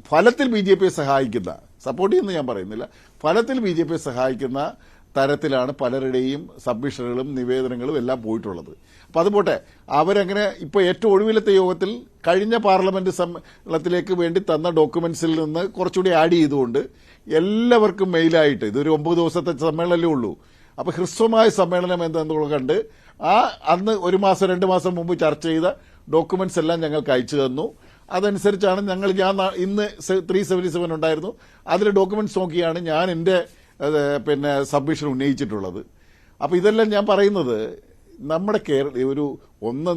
ഫലത്തിൽ BJP-യെ സഹായിക്കുന്ന, സപ്പോർട്ട് ചെയ്യുന്ന ഞാൻ പറയുന്നില്ല, ഫലത്തിൽ BJP-യെ സഹായിക്കുന്ന തരത്തിലാണ് പലരുടെയും സബ്മിഷനുകളും നിവേദനങ്ങളും എല്ലാം പോയിട്ടുള്ളത്. അപ്പം അതുപോട്ടെ, അവരങ്ങനെ ഇപ്പോൾ ഏറ്റവും ഒടുവിലത്തെ യോഗത്തിൽ കഴിഞ്ഞ പാർലമെന്റ് സമ്മേളനത്തിലേക്ക് വേണ്ടി തന്ന ഡോക്യുമെന്റ്സിൽ നിന്ന് കുറച്ചുകൂടി ആഡ് ചെയ്തുകൊണ്ട് എല്ലാവർക്കും മെയിലായിട്ട്, ഇതൊരു 9 ദിവസത്തെ സമ്മേളനമല്ലേ ഉള്ളൂ, അപ്പോൾ ഹ്രസ്വമായ സമ്മേളനം എന്തെന്നുള്ള കണ്ട് അന്ന് 1 മാസം 2 മാസം മുമ്പ് ചർച്ച ചെയ്ത ഡോക്യുമെന്റ്സ് എല്ലാം ഞങ്ങൾക്ക് അയച്ചു തന്നു. അതനുസരിച്ചാണ് ഞാൻ ഇന്ന് 377 ഉണ്ടായിരുന്നു, അതിലെ ഡോക്യുമെന്റ്സ് നോക്കിയാണ് ഞാൻ എൻ്റെ സബ്മിഷൻ ഉന്നയിച്ചിട്ടുള്ളത്. അപ്പോൾ ഇതെല്ലാം ഞാൻ പറയുന്നത് നമ്മുടെ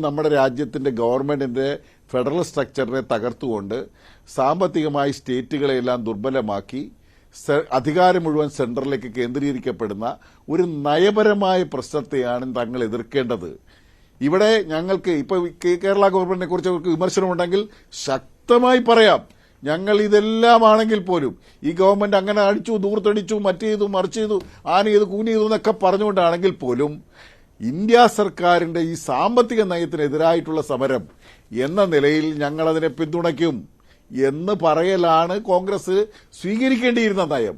നമ്മുടെ രാജ്യത്തിന്റെ ഗവൺമെന്റിന്റെ ഫെഡറൽ സ്ട്രക്ചറിനെ തകർത്തുകൊണ്ട് സാമ്പത്തികമായി സ്റ്റേറ്റുകളെല്ലാം ദുർബലമാക്കി അധികാരം മുഴുവൻ സെൻട്രലിലേക്ക് കേന്ദ്രീകരിക്കപ്പെടുന്ന ഒരു നയപരമായ പ്രശ്നത്തെയാണ് തങ്ങൾ എതിർക്കേണ്ടത്. ഇവിടെ ഞങ്ങൾക്ക് ഇപ്പൊ കേരള ഗവൺമെന്റിനെ കുറിച്ച് അവർക്ക് വിമർശനമുണ്ടെങ്കിൽ ശക്തമായി പറയാം. ഞങ്ങൾ ഇതെല്ലാം ആണെങ്കിൽ പോലും ഈ ഗവൺമെന്റ് അങ്ങനെ അടിച്ചു, ദൂർത്തടിച്ചു, മറ്റേതു, മറിച്ച് ചെയ്തു, ആന ചെയ്തു, കൂനി ചെയ്തു എന്നൊക്കെ പറഞ്ഞുകൊണ്ടാണെങ്കിൽ പോലും ഇന്ത്യ സർക്കാരിന്റെ ഈ സാമ്പത്തിക നയത്തിനെതിരായിട്ടുള്ള സമരം എന്ന നിലയിൽ ഞങ്ങളതിനെ പിന്തുണയ്ക്കും എന്ന് പറയലാണ് കോൺഗ്രസ് സ്വീകരിക്കേണ്ടിയിരുന്ന നയം.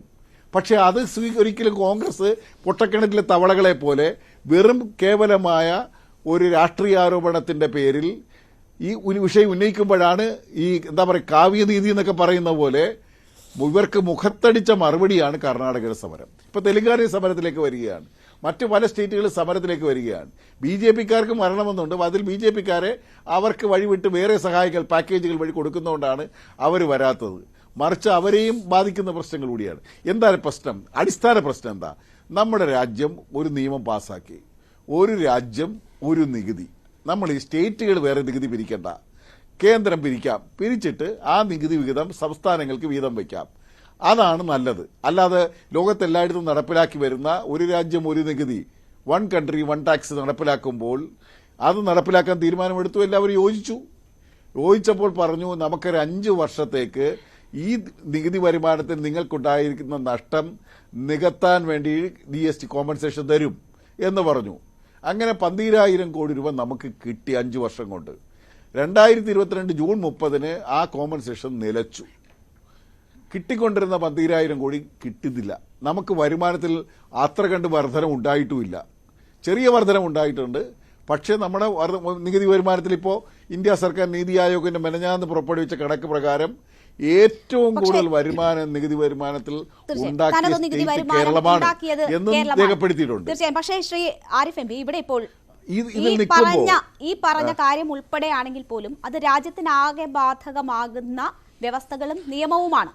പക്ഷെ അത് ഒരിക്കലും കോൺഗ്രസ് പൊട്ടക്കിണറ്റിലെ തവളകളെ പോലെ വെറും കേവലമായ ഒരു രാഷ്ട്രീയാരോപണത്തിന്റെ പേരിൽ ഈ വിഷയം ഉന്നയിക്കുമ്പോഴാണ് ഈ എന്താ പറയുക കാവ്യനീതി എന്നൊക്കെ പറയുന്ന പോലെ ഇവർക്ക് മുഖത്തടിച്ച മറുപടിയാണ് കർണാടകയിലെ സമരം. ഇപ്പൊ തെലങ്കാന സമരത്തിലേക്ക് വരികയാണ്, മറ്റു പല സ്റ്റേറ്റുകളിൽ സമരത്തിലേക്ക് വരികയാണ്. BJP-ക്കാർക്ക് മരണമെന്നുണ്ട്, അതിൽ BJP-ക്കാരെ അവർക്ക് വഴിവിട്ട് വേറെ സഹായികൾ പാക്കേജുകൾ വഴി കൊടുക്കുന്നതുകൊണ്ടാണ് അവർ വരാത്തത്. മറിച്ച് അവരെയും ബാധിക്കുന്ന പ്രശ്നങ്ങൾ കൂടിയാണ്. എന്താണ് പ്രശ്നം? അടിസ്ഥാന പ്രശ്നം എന്താ? നമ്മുടെ രാജ്യം ഒരു നിയമം പാസാക്കി, ഒരു രാജ്യം ഒരു നികുതി. നമ്മൾ ഈ സ്റ്റേറ്റുകൾ വേറെ നികുതി പിരിക്കണ്ട, കേന്ദ്രം പിരിക്കാം, പിരിച്ചിട്ട് ആ നികുതി വിഹിതം സംസ്ഥാനങ്ങൾക്ക് വീതം വയ്ക്കാം. അതാണ് നല്ലത്. അല്ലാതെ ലോകത്തെല്ലായിടത്തും നടപ്പിലാക്കി വരുന്ന ഒരു രാജ്യം ഒരു നികുതി, വൺ കൺട്രി വൺ ടാക്സ് നടപ്പിലാക്കുമ്പോൾ അത് നടപ്പിലാക്കാൻ തീരുമാനമെടുത്തു. എല്ലാവരും യോജിച്ചപ്പോൾ പറഞ്ഞു നമുക്കൊരു 5 വർഷത്തേക്ക് ഈ നികുതി വരുമാനത്തിൽ നിങ്ങൾക്കുണ്ടായിരിക്കുന്ന നഷ്ടം നികത്താൻ വേണ്ടി GST കോമ്പൻസേഷൻ തരും എന്ന് പറഞ്ഞു. അങ്ങനെ 12,000 കോടി രൂപ നമുക്ക് കിട്ടി 5 വർഷം കൊണ്ട്. 2022 ജൂൺ 30 ആ കോമ്പൻസേഷൻ നിലച്ചു. കിട്ടിക്കൊണ്ടിരുന്ന 12,000 കോടി കിട്ടുന്നില്ല. നമുക്ക് വരുമാനത്തിൽ അത്ര കണ്ട് വർധനം ഉണ്ടായിട്ടുമില്ല. ചെറിയ വർധനം ഉണ്ടായിട്ടുണ്ട്. പക്ഷേ നമ്മുടെ നികുതി വരുമാനത്തിൽ ഇപ്പോൾ ഇന്ത്യ സർക്കാർ നീതി ആയോഗിന്റെ മെനഞ്ഞാന്ന് പുറപ്പെടുവിച്ച കണക്ക് പ്രകാരം ഏറ്റവും കൂടുതൽ വരുമാനം നികുതി വരുമാനത്തിൽ ഉണ്ടാക്കിയ കേരളമാണ് എന്നും രേഖപ്പെടുത്തിയിട്ടുണ്ട്. തീർച്ചയായും. പക്ഷേ ശ്രീ ആരിഫ് എം പി, ഇവിടെ ഇപ്പോൾ ഈ പറഞ്ഞ കാര്യം ഉൾപ്പെടെയാണെങ്കിൽ പോലും അത് രാജ്യത്തിനാകെ ബാധകമാകുന്ന വ്യവസ്ഥകളും നിയമവുമാണ്.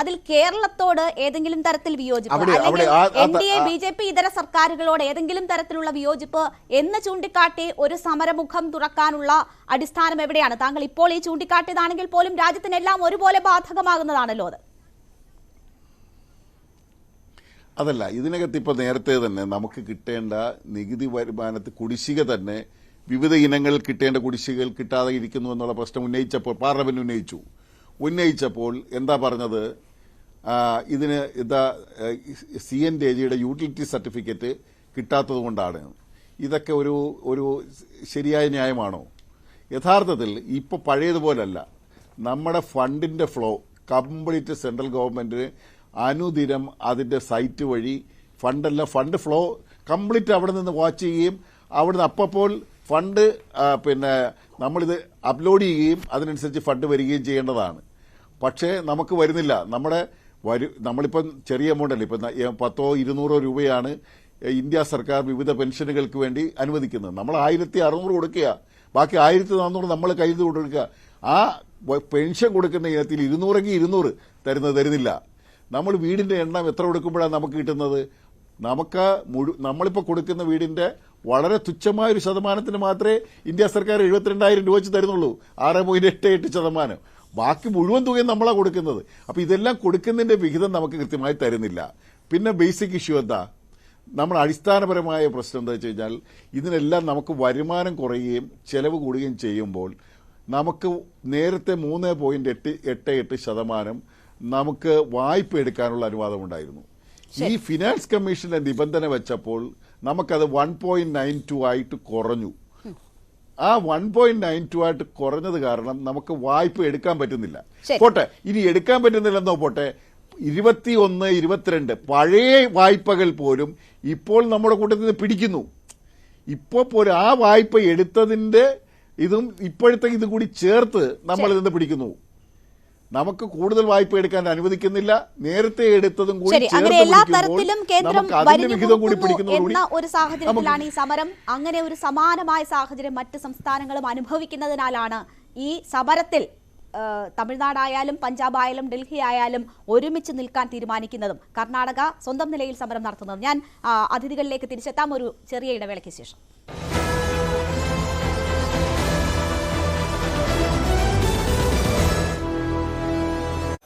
അതിൽ കേരളത്തോട് ഏതെങ്കിലും തരത്തിൽ വിയോജിപ്പ്, അല്ലെങ്കിൽ NDA BJP ഇതര സർക്കാരുകളോട് ഏതെങ്കിലും തരത്തിലുള്ള വിയോജിപ്പ് എന്ന് ചൂണ്ടിക്കാട്ടി ഒരു സമരമുഖം തുറക്കാനുള്ള അടിസ്ഥാനം എവിടെയാണ്? താങ്കൾ ഇപ്പോൾ ഈ ചൂണ്ടിക്കാട്ടിയതാണെങ്കിൽ പോലും രാജ്യത്തിനെല്ലാം ഒരുപോലെ ബാധകമാകുന്നതാണല്ലോ അത്. അതല്ല, ഇതിനകത്ത് ഇപ്പൊ നേരത്തെ തന്നെ നമുക്ക് കിട്ടേണ്ട നികുതി വരുമാനത്തിൽ കുടിശ്ശിക തന്നെ വിവിധ ഇനങ്ങളിൽ കിട്ടേണ്ട കുടിശ്ശികകൾ കിട്ടാതെ ഇരിക്കുന്നു എന്നുള്ള പ്രശ്നം ഉന്നയിച്ചപ്പോൾ പാർലമെന്റ് ഉന്നയിച്ചപ്പോൾ എന്താ പറഞ്ഞത്? ഇതിന് CNDAGയുടെ യൂട്ടിലിറ്റി സർട്ടിഫിക്കറ്റ് കിട്ടാത്തത് കൊണ്ടാണ്. ഇതൊക്കെ ഒരു ശരിയായ ന്യായമാണോ? യഥാർത്ഥത്തിൽ ഇപ്പോൾ പഴയതുപോലല്ല. നമ്മുടെ ഫണ്ടിന്റെ ഫ്ലോ കംപ്ലീറ്റ് സെൻട്രൽ ഗവൺമെന്റിന് അനുദിനം അതിന്റെ സൈറ്റ് വഴി ഫണ്ട് ഫ്ലോ കംപ്ലീറ്റ് അവിടെ നിന്ന് വാച്ച് ചെയ്യുകയും അവിടുന്ന് അപ്പോൾ ഫണ്ട് നമ്മളിത് അപ്ലോഡ് ചെയ്യുകയും അതിനനുസരിച്ച് ഫണ്ട് വരികയും ചെയ്യേണ്ടതാണ്. പക്ഷേ നമുക്ക് വരുന്നില്ല. നമ്മളിപ്പം ചെറിയ എമൗണ്ടല്ലേ, ഇപ്പം 100-200 രൂപയാണ് ഇന്ത്യ സർക്കാർ വിവിധ പെൻഷനുകൾക്ക് വേണ്ടി അനുവദിക്കുന്നത്. നമ്മൾ 1,600 കൊടുക്കുക, ബാക്കി 1,400 നമ്മൾ കയ്യിൽ കൊടുക്കുക. ആ പെൻഷൻ കൊടുക്കുന്ന ഇനത്തിൽ 200 തരുന്നില്ല. നമ്മൾ വീടിന്റെ എണ്ണം എത്ര കൊടുക്കുമ്പോഴാണ് നമുക്ക് കിട്ടുന്നത്? നമ്മളിപ്പോൾ കൊടുക്കുന്ന വീടിന്റെ വളരെ തുച്ഛമായ ഒരു ശതമാനത്തിന് മാത്രമേ ഇന്ത്യ സർക്കാർ 72,000 രൂപ വെച്ച് തരുന്നുള്ളൂ, 6.88%. ബാക്കി മുഴുവൻ തുകയും നമ്മളാണ് കൊടുക്കുന്നത്. അപ്പൊ ഇതെല്ലാം കൊടുക്കുന്നതിന്റെ വിഹിതം നമുക്ക് കൃത്യമായി തരുന്നില്ല. പിന്നെ ബേസിക് ഇഷ്യൂ എന്താ? നമ്മൾ അടിസ്ഥാനപരമായ പ്രശ്നം എന്താ വെച്ച് കഴിഞ്ഞാൽ ഇതിനെല്ലാം നമുക്ക് വരുമാനം കുറയുകയും ചെലവ് കൂടുകയും ചെയ്യുമ്പോൾ നമുക്ക് നേരത്തെ 3.88% നമുക്ക് വായ്പ എടുക്കാനുള്ള അനുവാദമുണ്ടായിരുന്നു. ഈ ഫിനാൻസ് കമ്മീഷന്റെ നിബന്ധന വെച്ചപ്പോൾ നമുക്കത് 1.92 ആയിട്ട് കുറഞ്ഞു. ആ 1.92 ആയിട്ട് കുറഞ്ഞത് കാരണം നമുക്ക് വായ്പ എടുക്കാൻ പറ്റുന്നില്ല. പോട്ടെ, ഇനി എടുക്കാൻ പറ്റുന്നില്ലെന്നോ പോട്ടെ, 21, 22 പഴയ വായ്പകൾ പോലും ഇപ്പോൾ നമ്മുടെ കൂട്ടത്തിൽ നിന്ന് പിടിക്കുന്നു. ഇപ്പോൾ പോലും ആ വായ്പ എടുത്തതിന്റെ ഇതും ഇപ്പോഴത്തെ ഇതും കൂടി ചേർത്ത് നമ്മൾ ഇതിന്ന് പിടിക്കുന്നു. നമുക്ക് കൂടുതൽ വായ്പ എടുക്കാൻ അനുവദിക്കുന്നില്ല. നേരത്തെ എടുത്തതും കൂടി എന്ന ഒരു സാഹചര്യത്തിലാണ് ഈ സമരം. അങ്ങനെ ഒരു സമാനമായ സാഹചര്യം മറ്റ് സംസ്ഥാനങ്ങളും അനുഭവിക്കുന്നതിനാലാണ് ഈ സമരത്തിൽ തമിഴ്നാടായാലും പഞ്ചാബായാലും ഡൽഹി ആയാലും ഒരുമിച്ച് നിൽക്കാൻ തീരുമാനിക്കുന്നതും കർണാടക സ്വന്തം നിലയിൽ സമരം നടത്തുന്നതും? ഞാൻ അതിഥികളിലേക്ക് തിരിച്ചെത്താം ഒരു ചെറിയ ഇടവേളയ്ക്ക് ശേഷം.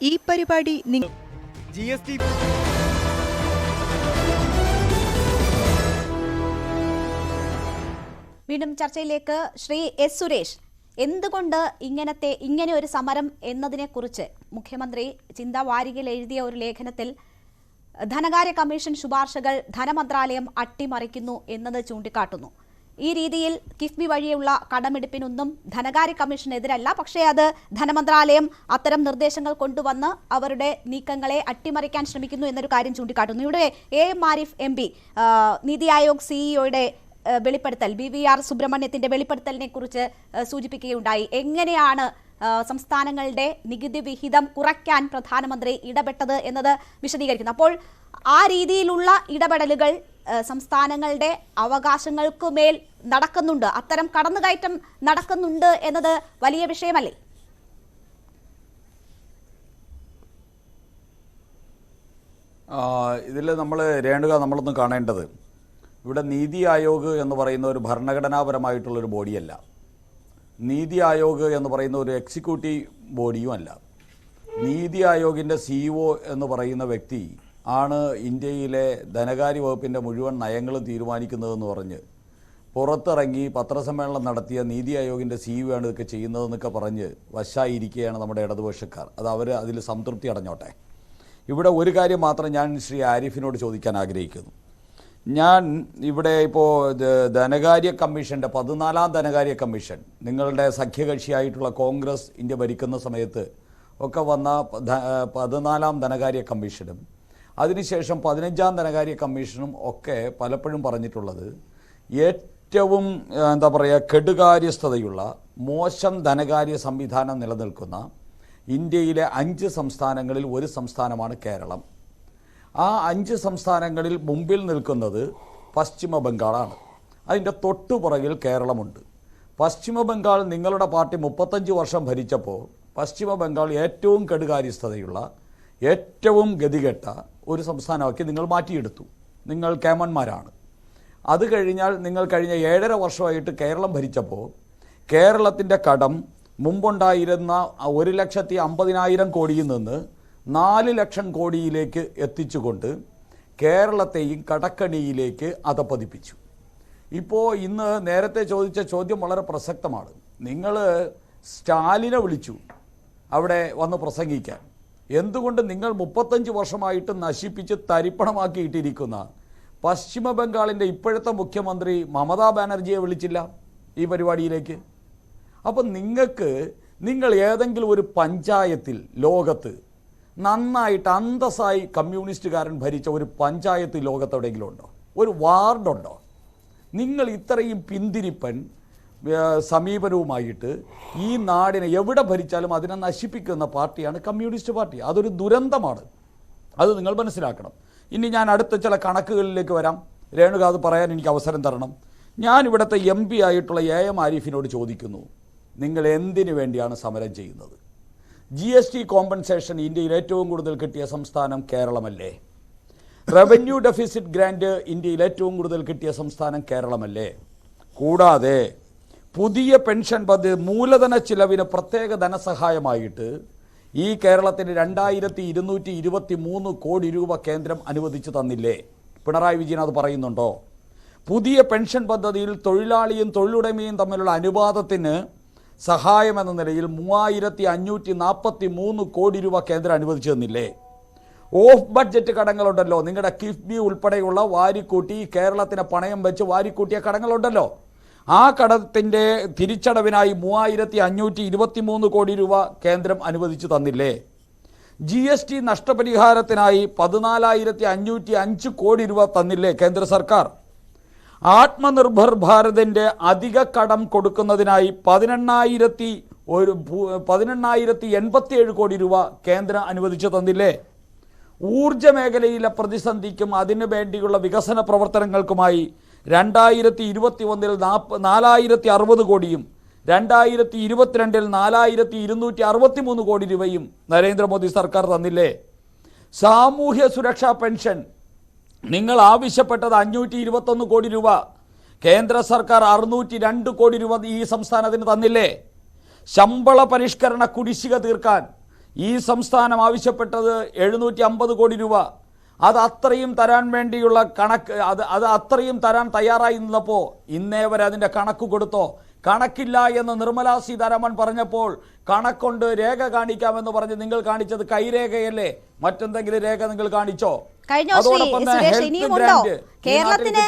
ഈ പരിപാടി വീണ്ടും ചർച്ചയിലേക്ക്. ശ്രീ എസ് സുരേഷ്, എന്തുകൊണ്ട് ഇങ്ങനെ ഒരു സമരം എന്നതിനെക്കുറിച്ച് മുഖ്യമന്ത്രി ചിന്താ വാരികയിൽ എഴുതിയ ഒരു ലേഖനത്തിൽ ധനകാര്യ കമ്മീഷൻ ശുപാർശകൾ ധനമന്ത്രാലയം അട്ടിമറിക്കുന്നു എന്നത് ചൂണ്ടിക്കാട്ടുന്നു. ഈ രീതിയിൽ കിഫ്ബി വഴിയുള്ള കടമെടുപ്പിനൊന്നും ധനകാര്യ കമ്മീഷനെതിരല്ല, പക്ഷേ അത് ധനമന്ത്രാലയം അത്തരം നിർദ്ദേശങ്ങൾ കൊണ്ടുവന്ന് അവരുടെ നീക്കങ്ങളെ അട്ടിമറിക്കാൻ ശ്രമിക്കുന്നു എന്നൊരു കാര്യം ചൂണ്ടിക്കാട്ടുന്നു. ഇവിടെ എം ആരിഫ് MP നീതി ആയോഗ് സിഇഒയുടെ വെളിപ്പെടുത്തൽ, BVR സുബ്രഹ്മണ്യത്തിന്റെ വെളിപ്പെടുത്തലിനെ കുറിച്ച് സൂചിപ്പിക്കുകയുണ്ടായി. എങ്ങനെയാണ് സംസ്ഥാനങ്ങളുടെ നികുതി വിഹിതം കുറയ്ക്കാൻ പ്രധാനമന്ത്രി ഇടപെട്ടത് എന്നത് വിശദീകരിക്കുന്നു. അപ്പോൾ ആ രീതിയിലുള്ള ഇടപെടലുകൾ സംസ്ഥാനങ്ങളുടെ അവകാശങ്ങൾക്കുമേൽ നടക്കുന്നുണ്ട്, അത്തരം കടന്നുകയറ്റം നടക്കുന്നുണ്ട് എന്നത് വലിയ വിഷയമല്ലേ? ഇതിൽ നമ്മളൊന്ന് കാണേണ്ടത്, ഇവിടെ നീതി ആയോഗ് എന്ന് പറയുന്ന ഒരു ഭരണഘടനാപരമായിട്ടുള്ളൊരു ബോഡിയല്ല. നീതി ആയോഗ് എന്ന് പറയുന്ന ഒരു എക്സിക്യൂട്ടീവ് ബോഡിയും അല്ല. നീതി ആയോഗിൻ്റെ CEO എന്ന് പറയുന്ന വ്യക്തി ആണ് ഇന്ത്യയിലെ ധനകാര്യ വകുപ്പിൻ്റെ മുഴുവൻ നയങ്ങളും തീരുമാനിക്കുന്നതെന്ന് പറഞ്ഞ് പുറത്തിറങ്ങി പത്രസമ്മേളനം നടത്തിയ നീതി ആയോഗിൻ്റെ CEO ആണ് ഇതൊക്കെ ചെയ്യുന്നതെന്നൊക്കെ പറഞ്ഞ് വശായിരിക്കുകയാണ് നമ്മുടെ ഇടതുപക്ഷക്കാർ. അത് അവർ അതിൽ സംതൃപ്തി അടഞ്ഞോട്ടെ. ഇവിടെ ഒരു കാര്യം മാത്രം ഞാൻ ശ്രീ ആരിഫിനോട് ചോദിക്കാൻ ആഗ്രഹിക്കുന്നു. ഞാൻ ഇവിടെ ഇപ്പോൾ ധനകാര്യ കമ്മീഷൻ്റെ 14ാം ധനകാര്യ കമ്മീഷൻ, നിങ്ങളുടെ സഖ്യകക്ഷിയായിട്ടുള്ള കോൺഗ്രസ് ഇന്ത്യ ഭരിക്കുന്ന സമയത്ത് ഒക്കെ വന്ന 14ാം ധനകാര്യ കമ്മീഷനും അതിനുശേഷം 15ാം ധനകാര്യ കമ്മീഷനും ഒക്കെ പലപ്പോഴും പറഞ്ഞിട്ടുള്ളത് ഏറ്റവും കെടുകാര്യസ്ഥതയുള്ള മോശം ധനകാര്യ സംവിധാനം നിലനിൽക്കുന്ന ഇന്ത്യയിലെ 5 സംസ്ഥാനങ്ങളിൽ ഒരു സംസ്ഥാനമാണ് കേരളം. ആ 5 സംസ്ഥാനങ്ങളിൽ മുമ്പിൽ നിൽക്കുന്നത് പശ്ചിമ ബംഗാളാണ്. അതിൻ്റെ തൊട്ടുപുറകിൽ കേരളമുണ്ട്. പശ്ചിമ ബംഗാൾ നിങ്ങളുടെ പാർട്ടി 35 വർഷം ഭരിച്ചപ്പോൾ പശ്ചിമ ബംഗാൾ ഏറ്റവും കെടുകാര്യസ്ഥതയുള്ള ഏറ്റവും ഗതികെട്ട ഒരു സംസ്ഥാനമാക്കി നിങ്ങൾ മാറ്റിയെടുത്തു. നിങ്ങൾ കേമന്മാരാണ്. അത് കഴിഞ്ഞാൽ നിങ്ങൾ കഴിഞ്ഞ 7.5 വർഷമായിട്ട് കേരളം ഭരിച്ചപ്പോൾ കേരളത്തിൻ്റെ കടം മുമ്പുണ്ടായിരുന്ന 1,50,000 കോടിയിൽ നിന്ന് 4 ലക്ഷം കോടിയിലേക്ക് എത്തിച്ചുകൊണ്ട് കേരളത്തെയും കടക്കണിയിലേക്ക് അധപ്പതിപ്പിച്ചു. ഇപ്പോൾ ഇന്ന് നേരത്തെ ചോദിച്ച ചോദ്യം വളരെ പ്രസക്തമാണ്. നിങ്ങൾ സ്റ്റാലിനെ വിളിച്ചു അവിടെ വന്ന് പ്രസംഗിക്കാൻ. എന്തുകൊണ്ട് നിങ്ങൾ 35 വർഷമായിട്ട് നശിപ്പിച്ച് തരിപ്പണമാക്കിയിട്ടിരിക്കുന്ന പശ്ചിമ ബംഗാളിൻ്റെ ഇപ്പോഴത്തെ മുഖ്യമന്ത്രി മമതാ ബാനർജിയെ വിളിച്ചില്ല ഈ പരിപാടിയിലേക്ക്? അപ്പം നിങ്ങൾ ഏതെങ്കിലും ഒരു പഞ്ചായത്തിൽ ലോകത്ത് നന്നായിട്ട് അന്തസ്സായി കമ്മ്യൂണിസ്റ്റുകാരൻ ഭരിച്ച ഒരു പഞ്ചായത്ത് ലോകത്ത് എവിടെയെങ്കിലും ഉണ്ടോ? ഒരു വാർഡുണ്ടോ? നിങ്ങൾ ഇത്രയും പിന്തിരിപ്പൻ സമീപനവുമായിട്ട് ഈ നാടിനെ എവിടെ ഭരിച്ചാലും അതിനെ നശിപ്പിക്കുന്ന പാർട്ടിയാണ് കമ്മ്യൂണിസ്റ്റ് പാർട്ടി. അതൊരു ദുരന്തമാണ്. അത് നിങ്ങൾ മനസ്സിലാക്കണം. ഇനി ഞാൻ അടുത്ത ചില കണക്കുകളിലേക്ക് വരാം. രേണുക അത് പറയാൻ എനിക്ക് അവസരം തരണം. ഞാൻ ഇവിടുത്തെ MP ആയിട്ടുള്ള AM ആരിഫിനോട് ചോദിക്കുന്നു, നിങ്ങൾ എന്തിനു വേണ്ടിയാണ് സമരം ചെയ്യുന്നത്? GST കോമ്പൻസേഷൻ ഇന്ത്യയിൽ ഏറ്റവും കൂടുതൽ കിട്ടിയ സംസ്ഥാനം കേരളമല്ലേ? റവന്യൂ ഡെഫിസിറ്റ് ഗ്രാൻഡ് ഇന്ത്യയിൽ ഏറ്റവും കൂടുതൽ കിട്ടിയ സംസ്ഥാനം കേരളമല്ലേ? കൂടാതെ പുതിയ പെൻഷൻ പദ്ധതി മൂലധന ചിലവിന് പ്രത്യേക ധനസഹായമായിട്ട് ഈ കേരളത്തിന് 2223 കോടി രൂപ കേന്ദ്രം അനുവദിച്ചു തന്നില്ലേ? പിണറായി വിജയൻ അത് പറയുന്നുണ്ടോ? പുതിയ പെൻഷൻ പദ്ധതിയിൽ തൊഴിലാളിയും തൊഴിലുടമയും തമ്മിലുള്ള അനുപാതത്തിന് സഹായമെന്ന നിലയിൽ 3543 കോടി രൂപ കേന്ദ്രം അനുവദിച്ചു തന്നില്ലേ? ഓഫ് ബഡ്ജറ്റ് കടങ്ങളുണ്ടല്ലോ, നിങ്ങളുടെ കിഫ്ബി ഉൾപ്പെടെയുള്ള വാരിക്കൂട്ടി കേരളത്തിന് പണയം വെച്ച് വാരിക്കൂട്ടിയ കടങ്ങളുണ്ടല്ലോ, ആ കടത്തിൻ്റെ തിരിച്ചടവിനായി 3523 കോടി രൂപ കേന്ദ്രം അനുവദിച്ചു തന്നില്ലേ? GST നഷ്ടപരിഹാരത്തിനായി 14,505 കോടി രൂപ തന്നില്ലേ കേന്ദ്ര സർക്കാർ? ആത്മനിർഭർ ഭാരതിൻ്റെ അധിക കടം കൊടുക്കുന്നതിനായി 18,087 കോടി രൂപ കേന്ദ്രം അനുവദിച്ചു തന്നില്ലേ? ഊർജ മേഖലയിലെ പ്രതിസന്ധിക്കും അതിനു വേണ്ടിയുള്ള വികസന പ്രവർത്തനങ്ങൾക്കുമായി 2021 4,060 കോടിയും 2022 4263 കോടി രൂപയും നരേന്ദ്രമോദി സർക്കാർ തന്നില്ലേ? സാമൂഹ്യ സുരക്ഷാ പെൻഷൻ നിങ്ങൾ ആവശ്യപ്പെട്ടത് 521 കോടി രൂപ, കേന്ദ്ര സർക്കാർ 602 കോടി രൂപ ഈ സംസ്ഥാനത്തിന് തന്നില്ലേ? ശമ്പള പരിഷ്കരണ കുടിശ്ശിക തീർക്കാൻ ഈ സംസ്ഥാനം ആവശ്യപ്പെട്ടത് 750 കോടി രൂപ. അത് അത്രയും തരാൻ വേണ്ടിയുള്ള കണക്ക്, അത് അത്രയും തരാൻ തയ്യാറായി നിന്നപ്പോൾ ഇന്നേ വരെ അതിൻ്റെ കണക്ക് കൊടുത്തോ? കണക്കില്ല എന്ന് നിർമ്മലാ സീതാരാമൻ പറഞ്ഞപ്പോൾ കണക്കൊണ്ട് രേഖ കാണിക്കാമെന്ന് പറഞ്ഞ് നിങ്ങൾ കാണിച്ചത് കൈരേഖയല്ലേ? മറ്റെന്തെങ്കിലും രേഖ നിങ്ങൾ കാണിച്ചോ? കേരളത്തിന്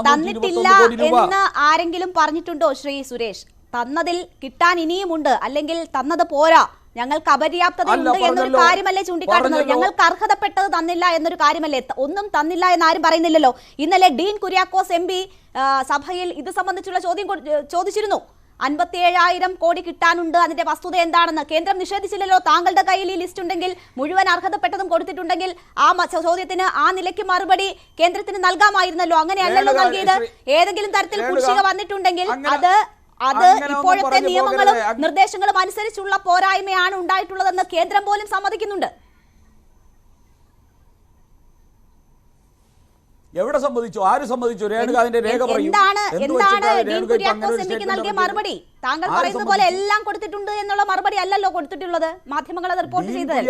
തന്നിട്ടില്ല എന്ന് ആരെങ്കിലും പറഞ്ഞിട്ടുണ്ടോ? ശ്രീ സുരേഷ്, തന്നതിൽ കിട്ടാൻ ഇനിയുമുണ്ട്, അല്ലെങ്കിൽ തന്നത് പോരാ, ഞങ്ങൾക്ക് അപര്യാപ്തതയുണ്ട് എന്നൊരു കാര്യമല്ലേ ചൂണ്ടിക്കാട്ടുന്നത്? ഞങ്ങൾക്ക് അർഹതപ്പെട്ടത് തന്നില്ല എന്നൊരു കാര്യമല്ലേ? ഒന്നും തന്നില്ല എന്ന് ആരും പറയുന്നില്ലല്ലോ. ഇന്നലെ ഡീൻ കുര്യാക്കോസ് MP സഭയിൽ ഇത് സംബന്ധിച്ചുള്ള ചോദ്യം ചോദിച്ചിരുന്നു. 57,000 കോടി കിട്ടാനുണ്ട്, അതിന്റെ വസ്തുത എന്താണെന്ന് കേന്ദ്രം നിഷേധിച്ചില്ലല്ലോ. താങ്കളുടെ കയ്യിൽ ഈ ലിസ്റ്റ് ഉണ്ടെങ്കിൽ, മുഴുവൻ അർഹതപ്പെട്ടതും കൊടുത്തിട്ടുണ്ടെങ്കിൽ ആ ചോദ്യത്തിന് ആ നിലയ്ക്ക് മറുപടി കേന്ദ്രത്തിന് നൽകാമായിരുന്നല്ലോ. അങ്ങനെയല്ലല്ലോ നൽകിയത്. ഏതെങ്കിലും തരത്തിൽ കുടിശ്ശിക വന്നിട്ടുണ്ടെങ്കിൽ അത് ഇപ്പോഴത്തെ നിയമങ്ങളും നിർദ്ദേശങ്ങളും അനുസരിച്ചുള്ള പോരായ്മയാണ് ഉണ്ടായിട്ടുള്ളതെന്ന് കേന്ദ്രം പോലും സമ്മതിക്കുന്നുണ്ട്. എവിടെ സമ്മതിച്ചു? ആര് സമ്മതിച്ചു? രേണുക അതിന്റെ രേഖ പറയൂ. എന്താണ് ഡീൻ കുര്യാക്കോസ് എംപിക്ക് നൽകിയ മറുപടി? താങ്കൾ പറയുന്നത് പോലെ എല്ലാം കൊടുത്തിട്ടുണ്ട് എന്നുള്ള മറുപടി അല്ലല്ലോ കൊടുത്തിട്ടുള്ളത്. മാധ്യമങ്ങൾ അത് റിപ്പോർട്ട് ചെയ്തത്.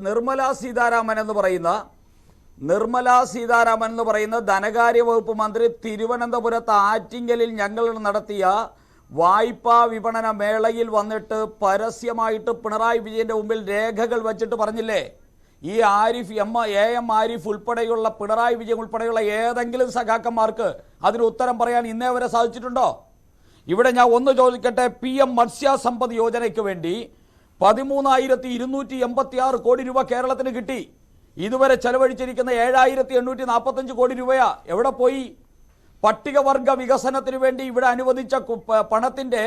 നിർമ്മലാ സീതാരാമൻ എന്ന് പറയുന്ന ധനകാര്യ വകുപ്പ് മന്ത്രി തിരുവനന്തപുരത്ത് ആറ്റിങ്ങലിൽ ഞങ്ങൾ നടത്തിയ വായ്പാ വിപണന മേളയിൽ വന്നിട്ട് പരസ്യമായിട്ട് പിണറായി വിജയന്റെ മുമ്പിൽ രേഖകൾ വെച്ചിട്ട് പറഞ്ഞില്ലേ, ഈ ആരിഫ് AM ആരിഫ് ഉൾപ്പെടെയുള്ള പിണറായി വിജയൻ ഉൾപ്പെടെയുള്ള ഏതെങ്കിലും സഖാക്കന്മാർക്ക് അതിന് ഉത്തരം പറയാൻ ഇന്നേ വരെ സാധിച്ചിട്ടുണ്ടോ? ഇവിടെ ഞാൻ ഒന്ന് ചോദിക്കട്ടെ. PM മത്സ്യസമ്പദ് യോജനയ്ക്ക് വേണ്ടി 13,286 കോടി രൂപ കേരളത്തിന് കിട്ടി. ഇതുവരെ ചെലവഴിച്ചിരിക്കുന്ന 7,845 കോടി രൂപയാ എവിടെ പോയി? പട്ടികവർഗ വികസനത്തിന് വേണ്ടി ഇവിടെ അനുവദിച്ച പണത്തിന്റെ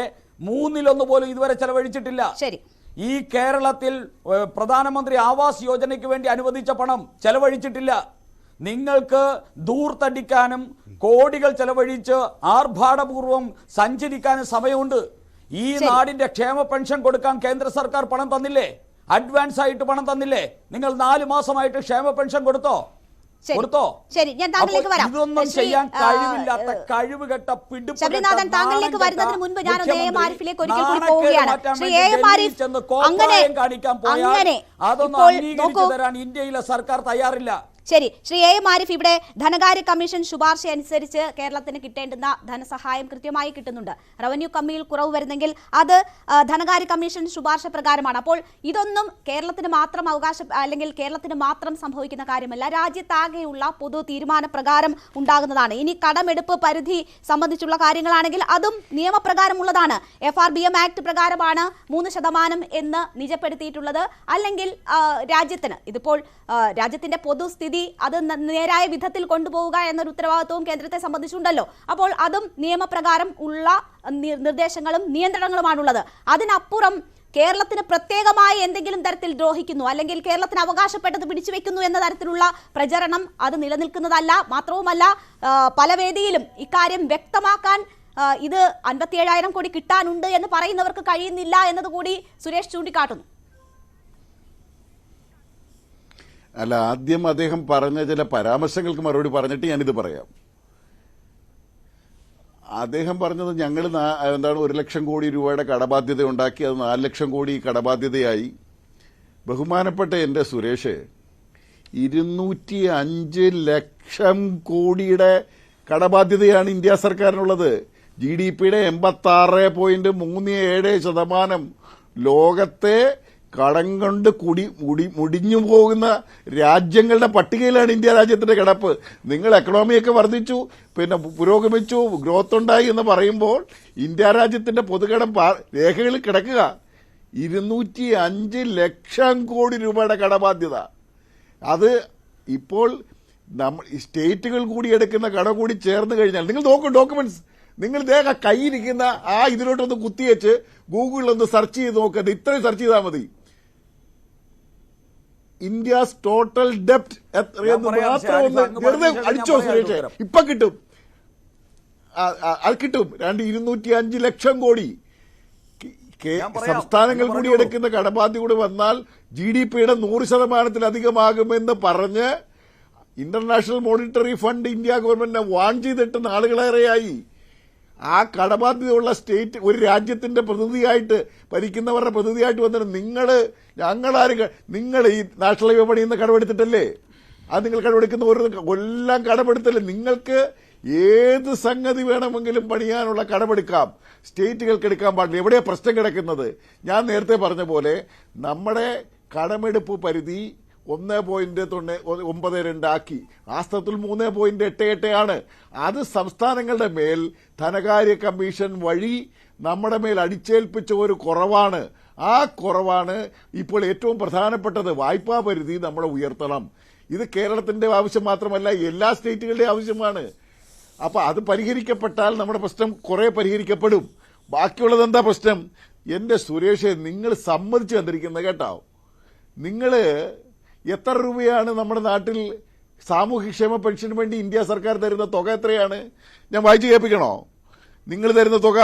1/3 പോലും ഇതുവരെ ചെലവഴിച്ചിട്ടില്ല. ഈ കേരളത്തിൽ പ്രധാനമന്ത്രി ആവാസ് യോജനയ്ക്ക് വേണ്ടി അനുവദിച്ച പണം ചെലവഴിച്ചിട്ടില്ല. നിങ്ങൾക്ക് ദൂർത്തടിക്കാനും കോടികൾ ചെലവഴിച്ച് ആർഭാടപൂർവം സഞ്ചരിക്കാനും സമയമുണ്ട്. ഈ നാടിന്റെ ക്ഷേമ പെൻഷൻ കൊടുക്കാൻ കേന്ദ്ര സർക്കാർ പണം തന്നില്ലേ? അഡ്വാൻസ് ആയിട്ട് പണം തന്നില്ലേ? നിങ്ങൾ 4 മാസമായിട്ട് ക്ഷേമ പെൻഷൻ കൊടുത്തോ? ഇതൊന്നും ചെയ്യാൻ കഴിവില്ലാത്ത കഴിവുകെട്ട ശബരിനാഥൻ, താങ്കളിലേക്ക് വരുന്നതിന് മുൻപ് ഞാൻ AM ആരിഫിലേക്ക് ഒരിക്കൽ കൂടി പോവുകയാണ്. ശ്രീ AM ആരിഫ്, കാണിക്കാൻ പോയാൽ അതൊന്നും അംഗീകരിച്ചു തരാൻ ഇന്ത്യയിലെ സർക്കാർ തയ്യാറില്ല. ശരി, ശ്രീ AM ആരിഫ്, ഇവിടെ ധനകാര്യ കമ്മീഷൻ ശുപാർശ അനുസരിച്ച് കേരളത്തിന് കിട്ടേണ്ടുന്ന ധനസഹായം കൃത്യമായി കിട്ടുന്നുണ്ട്. റവന്യൂ കമ്മിയിൽ കുറവ് വരുന്നെങ്കിൽ അത് ധനകാര്യ കമ്മീഷൻ ശുപാർശ പ്രകാരമാണ്. അപ്പോൾ ഇതൊന്നും കേരളത്തിന് മാത്രം അല്ലെങ്കിൽ കേരളത്തിന് മാത്രം സംഭവിക്കുന്ന കാര്യമല്ല, രാജ്യത്താകെയുള്ള പൊതു തീരുമാനപ്രകാരം ഉണ്ടാകുന്നതാണ്. ഇനി കടമെടുപ്പ് പരിധി സംബന്ധിച്ചുള്ള കാര്യങ്ങളാണെങ്കിൽ അതും നിയമപ്രകാരമുള്ളതാണ്. FRBM ആക്ട് പ്രകാരമാണ് 3% എന്ന് നിജപ്പെടുത്തിയിട്ടുള്ളത്. അല്ലെങ്കിൽ രാജ്യത്തിന് ഇതിപ്പോൾ രാജ്യത്തിന്റെ പൊതുസ്ഥിതി അത് നേരായ വിധത്തിൽ കൊണ്ടുപോവുക എന്നൊരു ഉത്തരവാദിത്വവും കേന്ദ്രത്തെ സംബന്ധിച്ചുണ്ടല്ലോ. അപ്പോൾ അതും നിയമപ്രകാരം ഉള്ള നിർദ്ദേശങ്ങളും നിയന്ത്രണങ്ങളുമാണുള്ളത്. അതിനപ്പുറം കേരളത്തിന് പ്രത്യേകമായി എന്തെങ്കിലും തരത്തിൽ ദ്രോഹിക്കുന്നു, അല്ലെങ്കിൽ കേരളത്തിന് അവകാശപ്പെട്ടത് പിടിച്ചുവെക്കുന്നു എന്ന തരത്തിലുള്ള പ്രചരണം അത് നിലനിൽക്കുന്നതല്ല. മാത്രവുമല്ല, പല വേദിയിലും ഇക്കാര്യം വ്യക്തമാക്കാൻ ഇത് 57,000 കോടി കിട്ടാനുണ്ട് എന്ന് പറയുന്നവർക്ക് കഴിയുന്നില്ല എന്നതുകൂടി സുരേഷ് ചൂണ്ടിക്കാട്ടുന്നു. അല്ല, ആദ്യം അദ്ദേഹം പറഞ്ഞ ചില പരാമർശങ്ങൾക്ക് മറുപടി പറഞ്ഞിട്ട് ഞാനിത് പറയാം. അദ്ദേഹം പറഞ്ഞത് ഞങ്ങൾ 1 ലക്ഷം കോടി രൂപയുടെ കടബാധ്യത ഉണ്ടാക്കി, അത് 4 ലക്ഷം കോടി കടബാധ്യതയായി. ബഹുമാനപ്പെട്ട എൻ്റെ സുരേഷ്, 205 ലക്ഷം കോടിയുടെ കടബാധ്യതയാണ് ഇന്ത്യ സർക്കാരിനുള്ളത്. GDPയുടെ 86.37%. ലോകത്തെ കടം കൊണ്ട് മുടിഞ്ഞു പോകുന്ന രാജ്യങ്ങളുടെ പട്ടികയിലാണ് ഇന്ത്യ രാജ്യത്തിന്റെ കിടപ്പ്. നിങ്ങൾ എക്കണോമിയൊക്കെ വർദ്ധിച്ചു, പിന്നെ പുരോഗമിച്ചു, ഗ്രോത്ത് ഉണ്ടായി എന്ന് പറയുമ്പോൾ ഇന്ത്യ രാജ്യത്തിന്റെ പൊതുകടം രേഖകളിൽ കിടക്കുക 205 ലക്ഷം കോടി രൂപയുടെ കടബാധ്യത. അത് ഇപ്പോൾ സ്റ്റേറ്റുകൾ കൂടി എടുക്കുന്ന കടം കൂടി ചേർന്ന് കഴിഞ്ഞാൽ നിങ്ങൾ നോക്കും ഡോക്യുമെന്റ്സ്, നിങ്ങൾ കയ്യിരിക്കുന്ന ആ ഇതിലോട്ടൊന്ന് കുത്തിവെച്ച് ഗൂഗിളിലൊന്ന് സെർച്ച് ചെയ്ത് നോക്കുക. ഇത്രയും സെർച്ച് ചെയ്താൽ മതി. ഇന്ത്യസ് ടോട്ടൽ ഡെപ്റ്റ് എത്രയെന്ന് മാത്രം ഒന്ന് വെറുതെ അടിച്ചോ സുരേഷ്, ഇപ്പൊ കിട്ടും. അത് കിട്ടും. 205 ലക്ഷം കോടി. സംസ്ഥാനങ്ങൾ കൂടി എടുക്കുന്ന കടബാധ്യത കൂടി വന്നാൽ GDP-യുടെ 100%-ലധികമാകുമെന്ന് പറഞ്ഞ് ഇന്റർനാഷണൽ മോണിറ്ററി ഫണ്ട് ഇന്ത്യ ഗവൺമെന്റിനെ വാൺ ചെയ്തിട്ട് നാളുകളേറെയായി. ആ കടബാധ്യതയുള്ള സ്റ്റേറ്റ് ഒരു രാജ്യത്തിന്റെ പ്രതിനിധിയായിട്ട് ഭരിക്കുന്നവരുടെ പ്രതിനിധിയായിട്ട് വന്നിട്ട് നിങ്ങൾ ഈ നാഷണൽ ഹൈവേ പണിയിൽ നിന്ന് കടമെടുത്തിട്ടല്ലേ? അത് നിങ്ങൾ കടമെടുക്കുന്ന ഒരു കൊല്ലം കടമെടുത്തല്ലേ? നിങ്ങൾക്ക് ഏത് സംഗതി വേണമെങ്കിലും പണിയാനുള്ള കടമെടുക്കാം, സ്റ്റേറ്റുകൾക്ക് എടുക്കാൻ പാടില്ല. എവിടെയാണ് പ്രശ്നം കിടക്കുന്നത്? ഞാൻ നേരത്തെ പറഞ്ഞ പോലെ നമ്മുടെ കടമെടുപ്പ് പരിധി 1.92 ആക്കി. വാസ്തവത്തിൽ 3.88 ആണ്. അത് സംസ്ഥാനങ്ങളുടെ മേൽ ധനകാര്യ കമ്മീഷൻ വഴി നമ്മുടെ മേൽ അടിച്ചേൽപ്പിച്ച ഒരു കുറവാണ്. ആ കുറവാണ് ഇപ്പോൾ ഏറ്റവും പ്രധാനപ്പെട്ടത്. വായ്പാ പരിധി നമ്മൾ ഉയർത്തണം. ഇത് കേരളത്തിന്റെ ആവശ്യം മാത്രമല്ല, എല്ലാ സ്റ്റേറ്റുകളുടെയും ആവശ്യമാണ്. അപ്പൊ അത് പരിഹരിക്കപ്പെട്ടാൽ നമ്മുടെ പ്രശ്നം കുറെ പരിഹരിക്കപ്പെടും. ബാക്കിയുള്ളത് എന്താ പ്രശ്നം? എന്റെ സുരേഷ്, നിങ്ങൾ സമ്മതിച്ചു തന്നിരിക്കുന്നത് കേട്ടോ. നിങ്ങൾ എത്ര രൂപയാണ് നമ്മുടെ നാട്ടിൽ സാമൂഹ്യക്ഷേമ പെൻഷന് വേണ്ടി ഇന്ത്യ സർക്കാർ തരുന്ന തുക എത്രയാണ്? ഞാൻ വായിച്ചു കേൾപ്പിക്കണോ? നിങ്ങൾ തരുന്ന തുക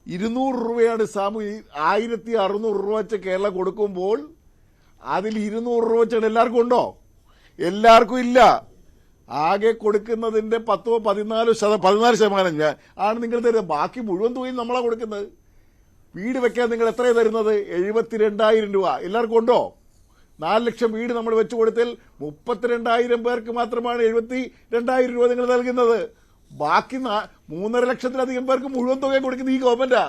200 രൂപയാണ്. 1600 രൂപ വെച്ച് കേരളം കൊടുക്കുമ്പോൾ അതിൽ 200 രൂപ വെച്ചാണ് എല്ലാവർക്കും ഉണ്ടോ? എല്ലാവർക്കും ഇല്ല. ആകെ കൊടുക്കുന്നതിന്റെ 14% ആണ് നിങ്ങൾ തരുന്നത്. ബാക്കി മുഴുവൻ തുകയും നമ്മളാ കൊടുക്കുന്നത്. വീട് വെക്കാൻ നിങ്ങൾ എത്രയാണ് തരുന്നത്? 72,000 രൂപ. എല്ലാവർക്കും ഉണ്ടോ? 4 ലക്ഷം വീട് നമ്മൾ വെച്ചു കൊടുത്താൽ 32,000 പേർക്ക് മാത്രമാണ് 72,000 രൂപ നിങ്ങൾ നൽകുന്നത്. ബാക്കി 3.5 ലക്ഷത്തിലധികം പേർക്ക് മുഴുവൻ തുക കൊടുക്കുന്നത് ഈ ഗവൺമെന്റാ.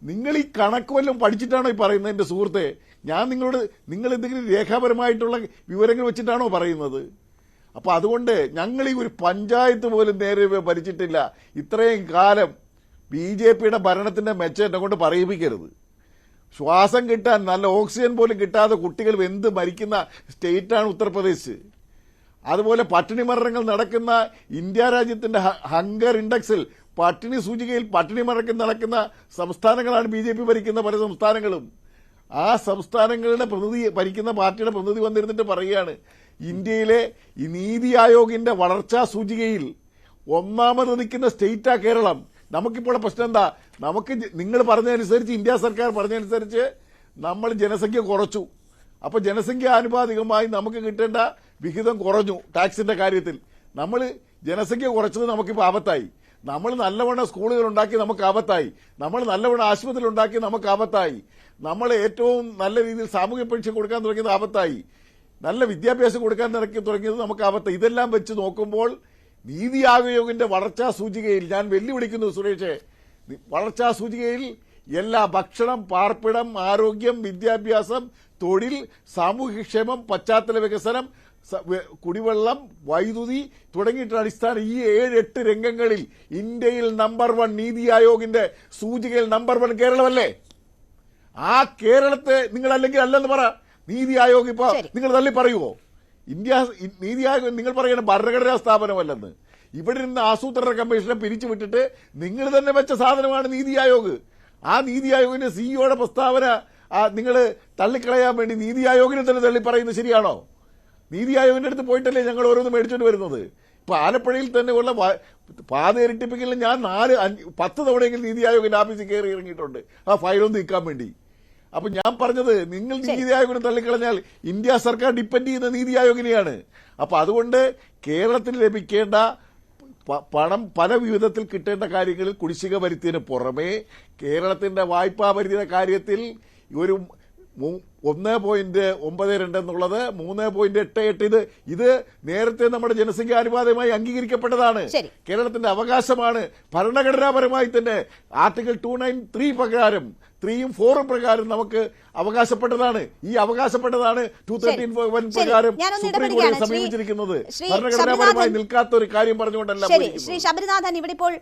നിങ്ങൾ ഈ കണക്ക് വല്ലതും പഠിച്ചിട്ടാണോ ഈ പറയുന്നത്? എന്റെ സുഹൃത്തെ, ഞാൻ നിങ്ങൾ എന്തെങ്കിലും രേഖാപരമായിട്ടുള്ള വിവരങ്ങൾ വെച്ചിട്ടാണോ പറയുന്നത്? അപ്പൊ അതുകൊണ്ട് ഞങ്ങൾ ഈ ഒരു പഞ്ചായത്ത് പോലും നേരെ ഭരിച്ചിട്ടില്ല. ഇത്രയും കാലം BJP-യുടെ ഭരണത്തിന്റെ മെച്ചം എന്നെ കൊണ്ട് പറയിപ്പിക്കരുത്. ശ്വാസം കിട്ടാൻ നല്ല ഓക്സിജൻ പോലും കിട്ടാതെ കുട്ടികൾ വെന്ത് മരിക്കുന്ന സ്റ്റേറ്റാണ് ഉത്തർപ്രദേശ്. അതുപോലെ പട്ടിണി മരണങ്ങൾ നടക്കുന്ന ഇന്ത്യ രാജ്യത്തിന്റെ ഹങ്കർ ഇൻഡെക്സിൽ പട്ടിണി സൂചികയിൽ പട്ടിണി മരണങ്ങൾ നടക്കുന്ന സംസ്ഥാനങ്ങളാണ് BJP ഭരിക്കുന്ന പല സംസ്ഥാനങ്ങളും. ആ സംസ്ഥാനങ്ങളുടെ ഭരിക്കുന്ന പാർട്ടിയുടെ പ്രതിനിധി വന്നിരുന്നിട്ട് പറയുകയാണ്, ഇന്ത്യയിലെ ഈ നീതി ആയോഗിന്റെ വളർച്ചാ സൂചികയിൽ 1ാമത് നിൽക്കുന്ന സ്റ്റേറ്റാ കേരളം. നമുക്കിപ്പോൾ പ്രശ്നം എന്താ? നിങ്ങൾ പറഞ്ഞതനുസരിച്ച്, ഇന്ത്യ സർക്കാർ പറഞ്ഞതനുസരിച്ച് നമ്മൾ ജനസംഖ്യ കുറച്ചു. അപ്പൊ ജനസംഖ്യ ആനുപാതികമായി നമുക്ക് കിട്ടേണ്ട വിഹിതം കുറഞ്ഞു. ടാക്സിന്റെ കാര്യത്തിൽ നമ്മൾ ജനസംഖ്യ കുറച്ചത് നമുക്കിപ്പോൾ ആപത്തായി. നമ്മൾ നല്ലവണ്ണം സ്കൂളുകൾ ഉണ്ടാക്കി നമുക്ക് ആപത്തായി. നമ്മൾ നല്ലവണ്ണം ആശുപത്രികൾ ഉണ്ടാക്കി നമുക്ക് ആപത്തായി. നമ്മൾ ഏറ്റവും നല്ല രീതിയിൽ സാമൂഹ്യ പെൻഷൻ കൊടുക്കാൻ തുടങ്ങിയത് ആപത്തായി. നല്ല വിദ്യാഭ്യാസം കൊടുക്കാൻ തുടങ്ങിയത് നമുക്ക് ആപത്തായി. ഇതെല്ലാം വെച്ച് നോക്കുമ്പോൾ നീതി ആയോഗിന്റെ വളർച്ചാ സൂചികയിൽ ഞാൻ വെല്ലുവിളിക്കുന്നു സുരേഷേ, വളർച്ചാ സൂചികയിൽ എല്ലാ ഭക്ഷണം, പാർപ്പിടം, ആരോഗ്യം, വിദ്യാഭ്യാസം, തൊഴിൽ, സാമൂഹ്യക്ഷേമം, പശ്ചാത്തല വികസനം, കുടിവെള്ളം, വൈദ്യുതി തുടങ്ങിയിട്ടുള്ള അടിസ്ഥാന ഈ 7-8 രംഗങ്ങളിൽ ഇന്ത്യയിൽ നമ്പർ 1 നീതി ആയോഗിന്റെ സൂചികയിൽ നമ്പർ 1 കേരളമല്ലേ? ആ കേരളത്തെ നിങ്ങൾ അല്ലെങ്കിൽ അല്ലെന്ന് പറ. നീതി ആയോഗ് ഇപ്പൊ നിങ്ങൾ തള്ളി പറയുമോ? നീതി ആയോഗ് നിങ്ങൾ പറയണ ഭരണഘടനാ സ്ഥാപനമല്ലെന്ന്. ഇവിടെ നിന്ന് ആസൂത്രണ കമ്മീഷനെ പിരിച്ചുവിട്ടിട്ട് നിങ്ങൾ തന്നെ വെച്ച സാധനമാണ് നീതി ആയോഗ്. ആ നീതി ആയോഗിന്റെ സിഇഒയുടെ പ്രസ്താവന നിങ്ങൾ തള്ളിക്കളയാൻ വേണ്ടി നീതി ആയോഗിനെ തന്നെ തള്ളി പറയുന്നത് ശരിയാണോ? നീതി ആയോഗിന്റെ അടുത്ത് പോയിട്ടല്ലേ ഞങ്ങൾ ഓരോന്ന് മേടിച്ചോണ്ട് വരുന്നത്? ഇപ്പൊ ആലപ്പുഴയിൽ തന്നെ ഉള്ള പാത ഇരട്ടിപ്പിക്കലിൽ ഞാൻ 10 തവണയെങ്കിലും നീതി ആയോഗിന്റെ ഓഫീസിൽ കയറി ഇറങ്ങിയിട്ടുണ്ട് ആ ഫയലൊന്ന് നീക്കാൻ വേണ്ടി. അപ്പൊ ഞാൻ പറഞ്ഞത്, നിങ്ങൾ നീതി ആയോഗിനെ തള്ളിക്കളഞ്ഞാൽ ഇന്ത്യ സർക്കാർ ഡിപ്പെൻഡ് ചെയ്യുന്ന നീതി ആയോഗിനെയാണ്. അപ്പൊ അതുകൊണ്ട് കേരളത്തിന് ലഭിക്കേണ്ട പണം പല വിധത്തിൽ കിട്ടേണ്ട കാര്യങ്ങളിൽ കുടിശ്ശിക വരുത്തിയതിന് പുറമെ കേരളത്തിന്റെ വായ്പാ പരിധിയുടെ കാര്യത്തിൽ ഒരു 1.92 എന്നുള്ളത് 3.88 ഇത് നേരത്തെ നമ്മുടെ ജനസംഖ്യ അനുപാതമായി അംഗീകരിക്കപ്പെട്ടതാണ്. കേരളത്തിന്റെ അവകാശമാണ്. ഭരണഘടനാപരമായി തന്നെ ആർട്ടിക്കിൾ 293 പ്രകാരം 3ഉം 4ഉം പ്രകാരം നമുക്ക് അവകാശപ്പെട്ടതാണ്. ഈ അവകാശപ്പെട്ടതാണ് 213 പ്രകാരം സുപ്രീം കോടതി സമീപിച്ചിരിക്കുന്നത്. ഭരണഘടനാപരമായി നിൽക്കാത്ത ഒരു കാര്യം പറഞ്ഞുകൊണ്ടല്ല. ശ്രീ ശബരിനാഥൻ, ഇവിടെ ഇപ്പോൾ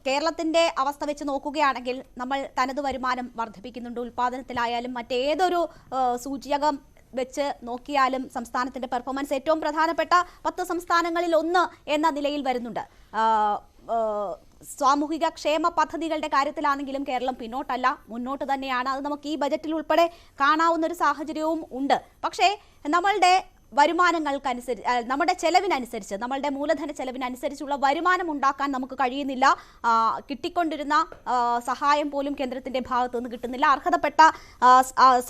കേരളത്തിന്റെ അവസ്ഥ വെച്ച് നോക്കുകയാണെങ്കിൽ നമ്മൾ തനത് വരുമാനം വർദ്ധിപ്പിക്കുന്നുണ്ട്. ഉൽപാദനത്തിലായാലും മറ്റേതൊരു സൂചികകം വെച്ച് നോക്കിയാലും സംസ്ഥാനത്തിന്റെ പെർഫോമൻസ് ഏറ്റവും പ്രധാനപ്പെട്ട 10 സംസ്ഥാനങ്ങളിൽ 1 എന്ന നിലയിൽ വരുന്നുണ്ട്. സാമൂഹിക ക്ഷേമ പദ്ധതികളുടെ കാര്യത്തിലാണെങ്കിലും കേരളം പിന്നോട്ടല്ല, മുന്നോട്ട് തന്നെയാണ്. അത് നമുക്ക് ഈ ബജറ്റിൽ ഉൾപ്പെടെ കാണാവുന്ന ഒരു സാഹചര്യവും ഉണ്ട്. പക്ഷേ നമ്മളുടെ വരുമാനങ്ങൾക്കനുസരിച്ച് നമ്മുടെ ചെലവിനനുസരിച്ച് നമ്മളുടെ മൂലധന ചെലവിനനുസരിച്ചുള്ള വരുമാനം ഉണ്ടാക്കാൻ നമുക്ക് കഴിയുന്നില്ല. കിട്ടിക്കൊണ്ടിരുന്ന സഹായം പോലും കേന്ദ്രത്തിന്റെ ഭാഗത്തു നിന്ന് കിട്ടുന്നില്ല. അർഹതപ്പെട്ട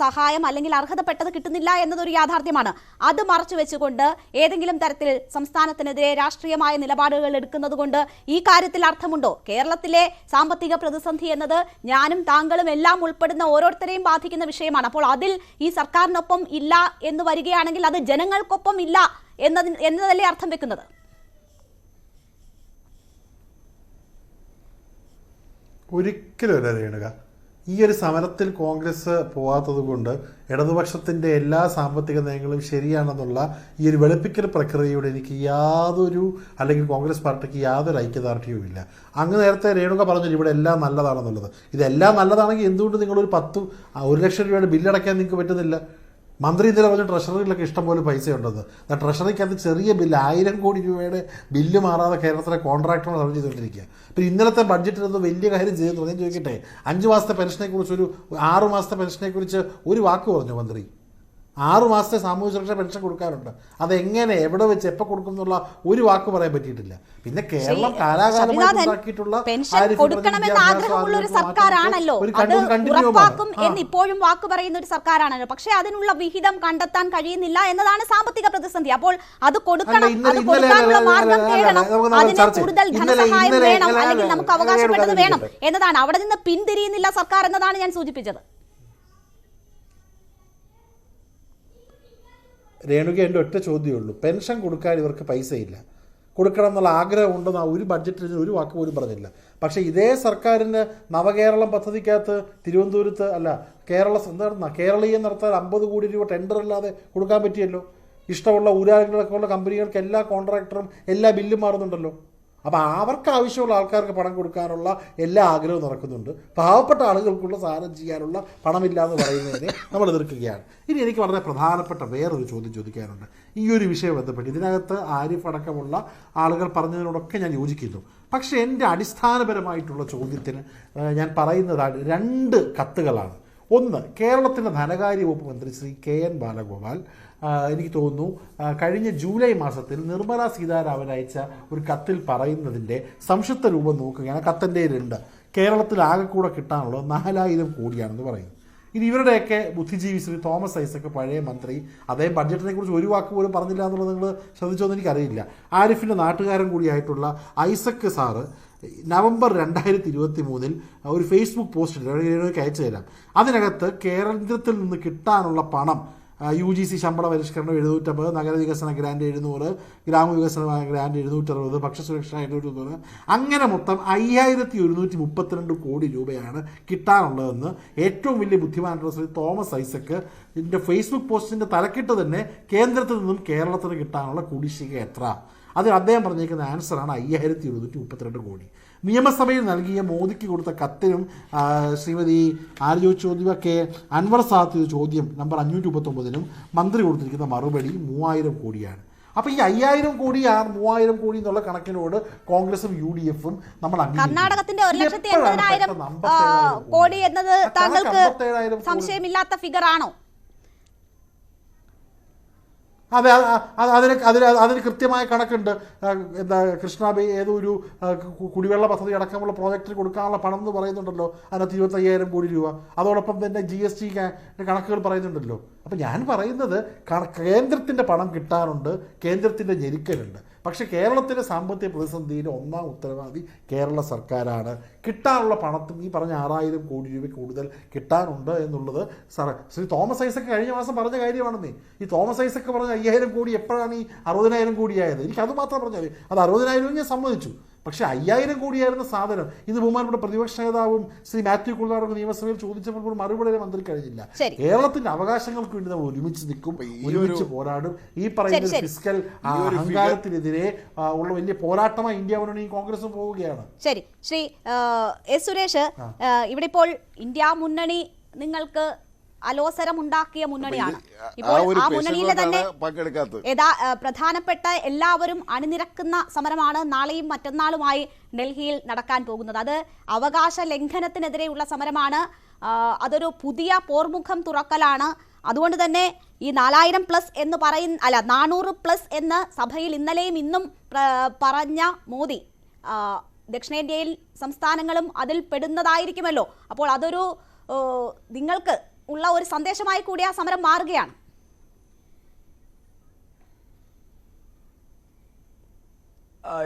സഹായം അല്ലെങ്കിൽ അർഹതപ്പെട്ടത് കിട്ടുന്നില്ല എന്നതൊരു യാഥാർത്ഥ്യമാണ്. അത് മറച്ചു വെച്ചുകൊണ്ട് ഏതെങ്കിലും തരത്തിൽ സംസ്ഥാനത്തിനെതിരെ രാഷ്ട്രീയമായ നിലപാടുകൾ എടുക്കുന്നത് കൊണ്ട് ഈ കാര്യത്തിൽ അർത്ഥമുണ്ടോ? കേരളത്തിലെ സാമ്പത്തിക പ്രതിസന്ധി എന്നത് ഞാനും താങ്കളും എല്ലാം ഉൾപ്പെടുന്ന ഓരോരുത്തരെയും ബാധിക്കുന്ന വിഷയമാണ്. അപ്പോൾ അതിൽ ഈ സർക്കാരിനൊപ്പം ഇല്ല എന്ന് വരികയാണെങ്കിൽ അത് ജനങ്ങൾക്കൊപ്പം ഇല്ല എന്നതല്ലേ അർത്ഥം വെക്കുന്നത്? ഒരിക്കലും അല്ല രേണുക. ഈ ഒരു സമരത്തിൽ കോൺഗ്രസ് പോകാത്തത് കൊണ്ട് ഇടതുപക്ഷത്തിൻ്റെ എല്ലാ സാമ്പത്തിക നയങ്ങളും ശരിയാണെന്നുള്ള ഈ ഒരു വെളുപ്പിക്കൽ പ്രക്രിയയോട് എനിക്ക് യാതൊരു, അല്ലെങ്കിൽ കോൺഗ്രസ് പാർട്ടിക്ക് യാതൊരു ഐക്യദാർഢ്യവും ഇല്ല. അങ്ങ് നേരത്തെ രേണുക പറഞ്ഞു ഇവിടെ എല്ലാം നല്ലതാണെന്നുള്ളത്. ഇതെല്ലാം നല്ലതാണെങ്കിൽ എന്തുകൊണ്ട് നിങ്ങളൊരു 1 ലക്ഷം രൂപയുടെ ബില്ലടയ്ക്കാൻ നിങ്ങൾക്ക് പറ്റുന്നില്ല? മന്ത്രി ഇന്നലെ പറഞ്ഞു ട്രഷറിയിലൊക്കെ ഇഷ്ടംപോലെ പൈസ ഉണ്ടെന്ന്. ട്രഷറിക്കകത്ത് ചെറിയ ബില്ല് 1000 കോടി രൂപയുടെ ബില്ല് മാറാതെ കേരളത്തിലെ കോൺട്രാക്ടർ സർവ് ചെയ്തുകൊണ്ടിരിക്കുക. പിന്നെ ഇന്നലത്തെ ബഡ്ജറ്റിലൊന്നും വലിയ കാര്യം ചെയ്യുന്നു. ഞാൻ ചോദിക്കട്ടെ, 5 മാസത്തെ പെൻഷനെക്കുറിച്ച് 6 മാസത്തെ പെൻഷനെക്കുറിച്ച് ഒരു വാക്ക് പറഞ്ഞു മന്ത്രി? 6 മാസത്തെ സാമൂഹ്യ സുരക്ഷാ പെൻഷൻ കൊടുക്കാറുണ്ട്. അതെങ്ങനെ, എവിടെ വെച്ച്, എപ്പോൾ കൊടുക്കും എന്നുള്ള ഒരു വാക്ക് പറയാൻ പറ്റിയിട്ടില്ല. പിന്നെ കേരളം കാലാകാലമായിട്ട് ഉണ്ടാക്കിയിട്ടുള്ള പെൻഷൻ കൊടുക്കണമെന്ന് ആഗ്രഹമുള്ള ഒരു സർക്കാരാണല്ലോ, അത് ഉറപ്പാക്കും എന്ന് ഇപ്പോഴും വാക്ക് പറയുന്ന ഒരു സർക്കാരാണല്ലോ. പക്ഷേ അതിനുള്ള വിഹിതം കണ്ടെത്താൻ കഴിയുന്നില്ല എന്നതാണ് സാമ്പത്തിക പ്രതിസന്ധി. അപ്പോൾ അത് കൊടുക്കണം, അത് കൊടുക്കാനുള്ള മാർഗം തേടണം, അതിന് കൂടുതൽ ധനസഹായം വേണം, അല്ലെങ്കിൽ നമുക്ക് അവകാശപ്പെട്ടത് വേണം എന്നതാണ്. അവിടെ നിന്ന് പിന്തിരിയുന്നില്ല സർക്കാർ എന്നതാണ് ഞാൻ സൂചിപ്പിച്ചത്. രേണുക, എൻ്റെ ഒറ്റ ചോദ്യമേ ഉള്ളൂ. പെൻഷൻ കൊടുക്കാൻ ഇവർക്ക് പൈസയില്ല, കൊടുക്കണം എന്നുള്ള ആഗ്രഹം ഉണ്ടെന്ന് ഒരു ബഡ്ജറ്റിൽ ഒരു വാക്ക് പോലും പറഞ്ഞില്ല. പക്ഷേ ഇതേ സർക്കാരിന് നവകേരളം പദ്ധതിക്കകത്ത് തിരുവനന്തപുരത്ത് കേരളീയം നടത്താൻ 50 കോടി രൂപ ടെൻഡർ അല്ലാതെ കൊടുക്കാൻ പറ്റിയല്ലോ. ഇഷ്ടമുള്ള ഊരാളുകളൊക്കെ ഉള്ള കമ്പനികൾക്ക് എല്ലാ കോൺട്രാക്ടറും എല്ലാ ബില്ലും മാറുന്നുണ്ടല്ലോ. അപ്പോൾ അവർക്ക് ആവശ്യമുള്ള ആൾക്കാർക്ക് പണം കൊടുക്കാനുള്ള എല്ലാ ആഗ്രഹവും നടക്കുന്നുണ്ട്. പാവപ്പെട്ട ആളുകൾക്കുള്ള സാധനം ചെയ്യാനുള്ള പണമില്ല എന്ന് പറയുന്നതിനെ നമ്മൾ എതിർക്കുകയാണ്. ഇനി എനിക്ക് വളരെ പ്രധാനപ്പെട്ട വേറൊരു ചോദ്യം ചോദിക്കാനുണ്ട് ഈ ഒരു വിഷയം ബന്ധപ്പെട്ട്. ഇതിനകത്ത് ആരിഫ് അടക്കമുള്ള ആളുകൾ പറഞ്ഞതിനോടൊക്കെ ഞാൻ യോജിക്കുന്നു. പക്ഷേ എൻ്റെ അടിസ്ഥാനപരമായിട്ടുള്ള ചോദ്യത്തിന് ഞാൻ പറയുന്നതാണ് 2 കത്തുകളാണ്. ഒന്ന്, കേരളത്തിൻ്റെ ധനകാര്യ വകുപ്പ് മന്ത്രി ശ്രീ KN ബാലഗോപാൽ എനിക്ക് തോന്നുന്നു കഴിഞ്ഞ ജൂലൈ മാസത്തിൽ നിർമ്മല സീതാരാമൻ അയച്ച ഒരു കത്തിൽ പറയുന്നതിൻ്റെ സംക്ഷിപ്ത രൂപം നോക്കുകയാണ്. കത്തിൻ്റെ ഉണ്ട് കേരളത്തിൽ ആകെ കൂടെ കിട്ടാനുള്ളത് 4000 കോടിയാണെന്ന് പറയുന്നു. ഇനി ഇവരുടെയൊക്കെ ബുദ്ധിജീവി ശ്രീ തോമസ് ഐസക്, പഴയ മന്ത്രി, അദ്ദേഹം ബഡ്ജറ്റിനെ കുറിച്ച് ഒരു വാക്ക് പോലും പറഞ്ഞില്ല എന്നുള്ളത് നിങ്ങൾ ശ്രദ്ധിച്ചോന്ന് എനിക്കറിയില്ല. ആരിഫിൻ്റെ നാട്ടുകാരൻ കൂടിയായിട്ടുള്ള ഐസക് സാറ് നവംബർ 2023 ഒരു ഫേസ്ബുക്ക് പോസ്റ്റ് അയച്ചു തരാം. അതിനകത്ത് കേന്ദ്രത്തിൽ നിന്ന് കിട്ടാനുള്ള പണം UGC ശമ്പള പരിഷ്കരണം 750, നഗരവികസന ഗ്രാൻഡ് 700, ഗ്രാമവികസന ഗ്രാൻഡ് 760, ഭക്ഷ്യസുരക്ഷ 800, അങ്ങനെ മൊത്തം 5132 കോടി രൂപയാണ് കിട്ടാനുള്ളതെന്ന് ഏറ്റവും വലിയ ബുദ്ധിമാനായിട്ടുള്ള ശ്രീ തോമസ് ഐസക് ഇതിൻ്റെ ഫേസ്ബുക്ക് പോസ്റ്റിൻ്റെ തലക്കെട്ട് തന്നെ കേന്ദ്രത്തിൽ നിന്നും കേരളത്തിന് കിട്ടാനുള്ള കുടിശ്ശിക എത്ര, അതിന് അദ്ദേഹം പറഞ്ഞിരിക്കുന്ന ആൻസറാണ് 5132 കോടി. നിയമസഭയിൽ നൽകിയ മോദിക്ക് കൊടുത്ത കത്തിനും ശ്രീമതി ആര് ചോദിച്ച ചോദ്യം അൻവർ സാദത്ത് ചോദ്യം നമ്പർ 539 മന്ത്രി കൊടുത്തിരിക്കുന്ന മറുപടി 3000 കോടിയാണ്. അപ്പോൾ ഈ 5000 കോടി 3000 കോടി എന്നുള്ള കണക്കിനോട് കോൺഗ്രസും UDF-ഉം നമ്മൾ കർണാടകത്തിന്റെ 1,80,000 കോടി എന്നത് താങ്കൾക്ക് സംശയമില്ലാത്ത ഫിഗർ ആണോ? അതെ, അതിന് കൃത്യമായ കണക്കുണ്ട്. എന്താ കൃഷ്ണാബൈ ഏതോ ഒരു കുടിവെള്ള പദ്ധതി അടക്കമുള്ള പ്രോജക്റ്റിന് കൊടുക്കാനുള്ള പണം എന്ന് പറയുന്നുണ്ടല്ലോ, അതിനകത്ത് 25,000 കോടി രൂപ. അതോടൊപ്പം തന്നെ GST കണക്കുകൾ പറയുന്നുണ്ടല്ലോ. അപ്പം ഞാൻ പറയുന്നത് കേന്ദ്രത്തിൻ്റെ പണം കിട്ടാനുണ്ട്, കേന്ദ്രത്തിൻ്റെ ഞെരുക്കലുണ്ട്. പക്ഷെ കേരളത്തിലെ സാമ്പത്തിക പ്രതിസന്ധിയുടെ ഒന്നാം ഉത്തരവാദി കേരള സർക്കാരാണ്. കിട്ടാനുള്ള പണത്തും ഈ പറഞ്ഞ 6000 കോടി രൂപ കൂടുതൽ കിട്ടാനുണ്ട് എന്നുള്ളത് ശ്രീ തോമസ് ഐസക് കഴിഞ്ഞ മാസം പറഞ്ഞ കാര്യമാണെന്നേ. ഈ തോമസ് ഐസക് പറഞ്ഞ 5000 കോടി എപ്പോഴാണ് ഈ 60,000 കോടിയായത്? എനിക്കത് മാത്രം പറഞ്ഞാൽ അത് 60,000 ഞാൻ സമ്മതിച്ചു. പക്ഷേ 5000 കോടിയായിരുന്ന സാധനം ഇത് ബഹുമാനപ്പെട്ട പ്രതിപക്ഷ നേതാവും ശ്രീ മാത്യു കുളനാടൻ നിയമസഭയിൽ ചോദിച്ചപ്പോൾ മറുപടി മന്ത്രി കഴിഞ്ഞില്ല. കേരളത്തിന്റെ അവകാശങ്ങൾക്ക് വേണ്ടി നമ്മൾ ഒരുമിച്ച് നിൽക്കും, ഒരുമിച്ച് പോരാടും. ഈ പറയുന്ന ഫിസ്ക്കൽ അഹങ്കാരത്തിനെതിരെ ഉള്ള വലിയ പോരാട്ടമായി ഇന്ത്യ മുന്നണിയും കോൺഗ്രസും പോവുകയാണ്. ശരി, ശ്രീ എസ് സുരേഷ്, ഇവിടെ ഇപ്പോൾ ഇന്ത്യ മുന്നണി നിങ്ങൾക്ക് അലോസരമുണ്ടാക്കിയ മുന്നണിയാണ്. ഇപ്പോൾ ആ മുന്നണിയിലെ തന്നെ പ്രധാനപ്പെട്ട എല്ലാവരും അണിനിരക്കുന്ന സമരമാണ് നാളെയും മറ്റന്നാളുമായി ഡൽഹിയിൽ നടക്കാൻ പോകുന്നത്. അത് അവകാശ ലംഘനത്തിനെതിരെയുള്ള സമരമാണ്. അതൊരു പുതിയ പോർമുഖം തുറക്കലാണ്. അതുകൊണ്ട് തന്നെ ഈ 4000+ എന്ന് പറയുന്ന 400+ എന്ന് സഭയിൽ ഇന്നലെയും ഇന്നും പറഞ്ഞ മോദി ദക്ഷിണേന്ത്യയിൽ സംസ്ഥാനങ്ങളും അതിൽ പെടുന്നതായിരിക്കുമല്ലോ. അപ്പോൾ അതൊരു നിങ്ങൾക്ക് ഉള്ള ഒരു സന്ദേശമായി കൂടി ആ സമരം മാറുകയാണ്.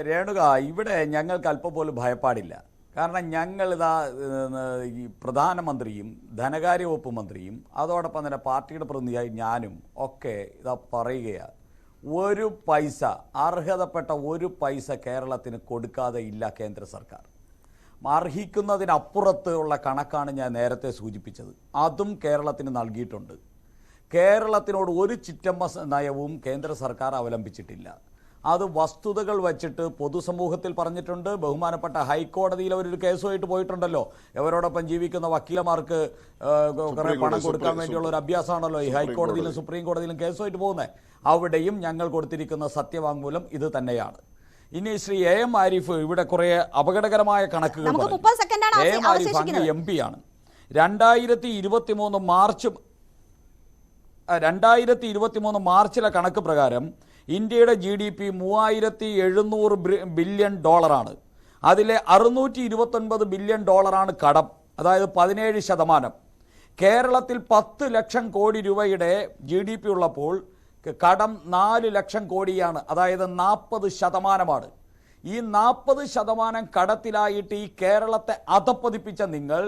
രേണുക, ഇവിടെ ഞങ്ങൾക്ക് അല്പം പോലും ഭയപ്പാടില്ല. കാരണം ഞങ്ങളിതാ ഈ പ്രധാനമന്ത്രിയും ധനകാര്യ വകുപ്പ് മന്ത്രിയും അതോടൊപ്പം തന്നെ പാർട്ടിയുടെ പ്രതിനിധിയായി ഞാനും ഒക്കെ ഇതാ പറയുകയാണ്, ഒരു പൈസ, അർഹതപ്പെട്ട ഒരു പൈസ കേരളത്തിന് കൊടുക്കാതെ ഇല്ല കേന്ദ്ര സർക്കാർ. അർഹിക്കുന്നതിനപ്പുറത്ത് ഉള്ള കണക്കാണ് ഞാൻ നേരത്തെ സൂചിപ്പിച്ചത്. അതും കേരളത്തിന് നൽകിയിട്ടുണ്ട്. കേരളത്തിനോട് ഒരു ചിറ്റമ്മ നയവും കേന്ദ്ര സർക്കാർ അവലംബിച്ചിട്ടില്ല. അത് വസ്തുതകൾ വച്ചിട്ട് പൊതുസമൂഹത്തിൽ പറഞ്ഞിട്ടുണ്ട്. ബഹുമാനപ്പെട്ട ഹൈക്കോടതിയിൽ അവരൊരു കേസുമായിട്ട് പോയിട്ടുണ്ടല്ലോ. ഇവരോടൊപ്പം ജീവിക്കുന്ന വക്കീലമാർക്ക് കുറേ പണം കൊടുക്കാൻ വേണ്ടിയുള്ള ഒരു അഭ്യാസമാണല്ലോ ഈ ഹൈക്കോടതിയിലും സുപ്രീം കോടതിയിലും കേസുമായിട്ട് പോകുന്നത്. അവിടെയും ഞങ്ങൾ കൊടുത്തിരിക്കുന്ന സത്യവാങ്മൂലം ഇത് തന്നെയാണ്. ഇനി ശ്രീ എം ആരിഫ് ഇവിടെ കുറെ അപകടകരമായ കണക്കുകൾ പറഞ്ഞു. എം ആരിഫ് അങ്ങ് MP ആണ്. 2023 മാർച്ചിലെ കണക്ക് പ്രകാരം ഇന്ത്യയുടെ GDP $3700 ബില്യൺ. അതിലെ $629 ബില്യൺ കടം, അതായത് 17%. കേരളത്തിൽ 10 ലക്ഷം കോടി രൂപയുടെ GDP ഉള്ളപ്പോൾ കടം 4 ലക്ഷം കോടിയാണ്, അതായത് 40%. ഈ 40% കടത്തിലായിട്ട് ഈ കേരളത്തെ അധപ്പതിപ്പിച്ച നിങ്ങൾ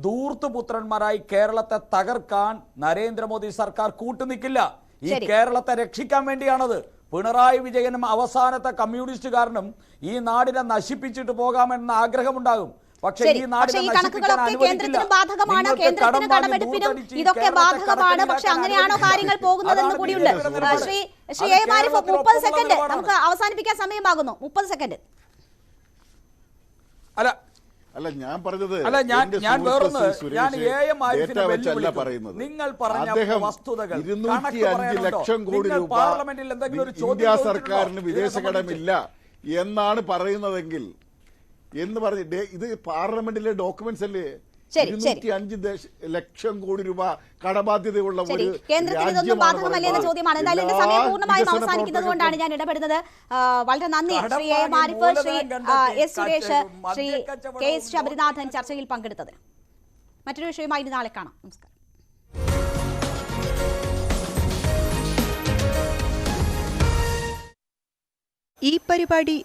ധൂർത്തുപുത്രന്മാരായി കേരളത്തെ തകർക്കാൻ നരേന്ദ്രമോദി സർക്കാർ കൂട്ടുനിൽക്കില്ല. ഈ കേരളത്തെ രക്ഷിക്കാൻ വേണ്ടിയാണത്. പിണറായി വിജയനും അവസാനത്തെ കമ്മ്യൂണിസ്റ്റുകാരനും ഈ നാടിനെ നശിപ്പിച്ചിട്ട് പോകാമെന്ന ആഗ്രഹമുണ്ടാകും. പക്ഷേ ഈ നാടിനെ കേന്ദ്രത്തിന് ബാധകമാണ്, കേന്ദ്രത്തിന് കടമെടുപ്പിനും ഇതൊക്കെ ബാധകമാണ്. പക്ഷെ അങ്ങനെയാണോ കാര്യങ്ങൾ പോകുന്നതെന്ന് കൂടിയുണ്ട്. ശ്രീ എ ആരിഫ് 30 സെക്കൻഡ്, നമുക്ക് അവസാനിപ്പിക്കാൻ സമയമാകുന്നു. 30 സെക്കൻഡ്. അല്ല ഞാൻ പറഞ്ഞത്, ഞാൻ നിങ്ങൾ പറഞ്ഞ വസ്തുതകൾ 205 ലക്ഷം കോടി രൂപ ഇന്ത്യ സർക്കാരിന് വിദേശ കടമില്ല എന്നാണ് പറയുന്നതെങ്കിൽ എന്ന് പറഞ്ഞിട്ട് ഇത് പാർലമെന്റിലെ ഡോക്യുമെന്റ്സ് അല്ലേ? 205 ലക്ഷം കോടി രൂപ കടബാധ്യതയുള്ള ഒരു കേന്ദ്രത്തിന് ബാധകമല്ലേ എന്ന ചോദ്യമാണ്. എന്തായാലും എന്റെ സമയം പൂർണ്ണമായും അവസാനിക്കുന്നത് കൊണ്ടാണ് ഞാൻ ഇടപെടുന്നത്. വളരെ നന്ദി Shri A Arif, Shri S Suresh, Shri KS Sabarinathan ചർച്ചയിൽ പങ്കെടുത്തത്. മറ്റൊരു വിഷയമായി നാളെ കാണാം. നമസ്കാരം. ഈ പരിപാടി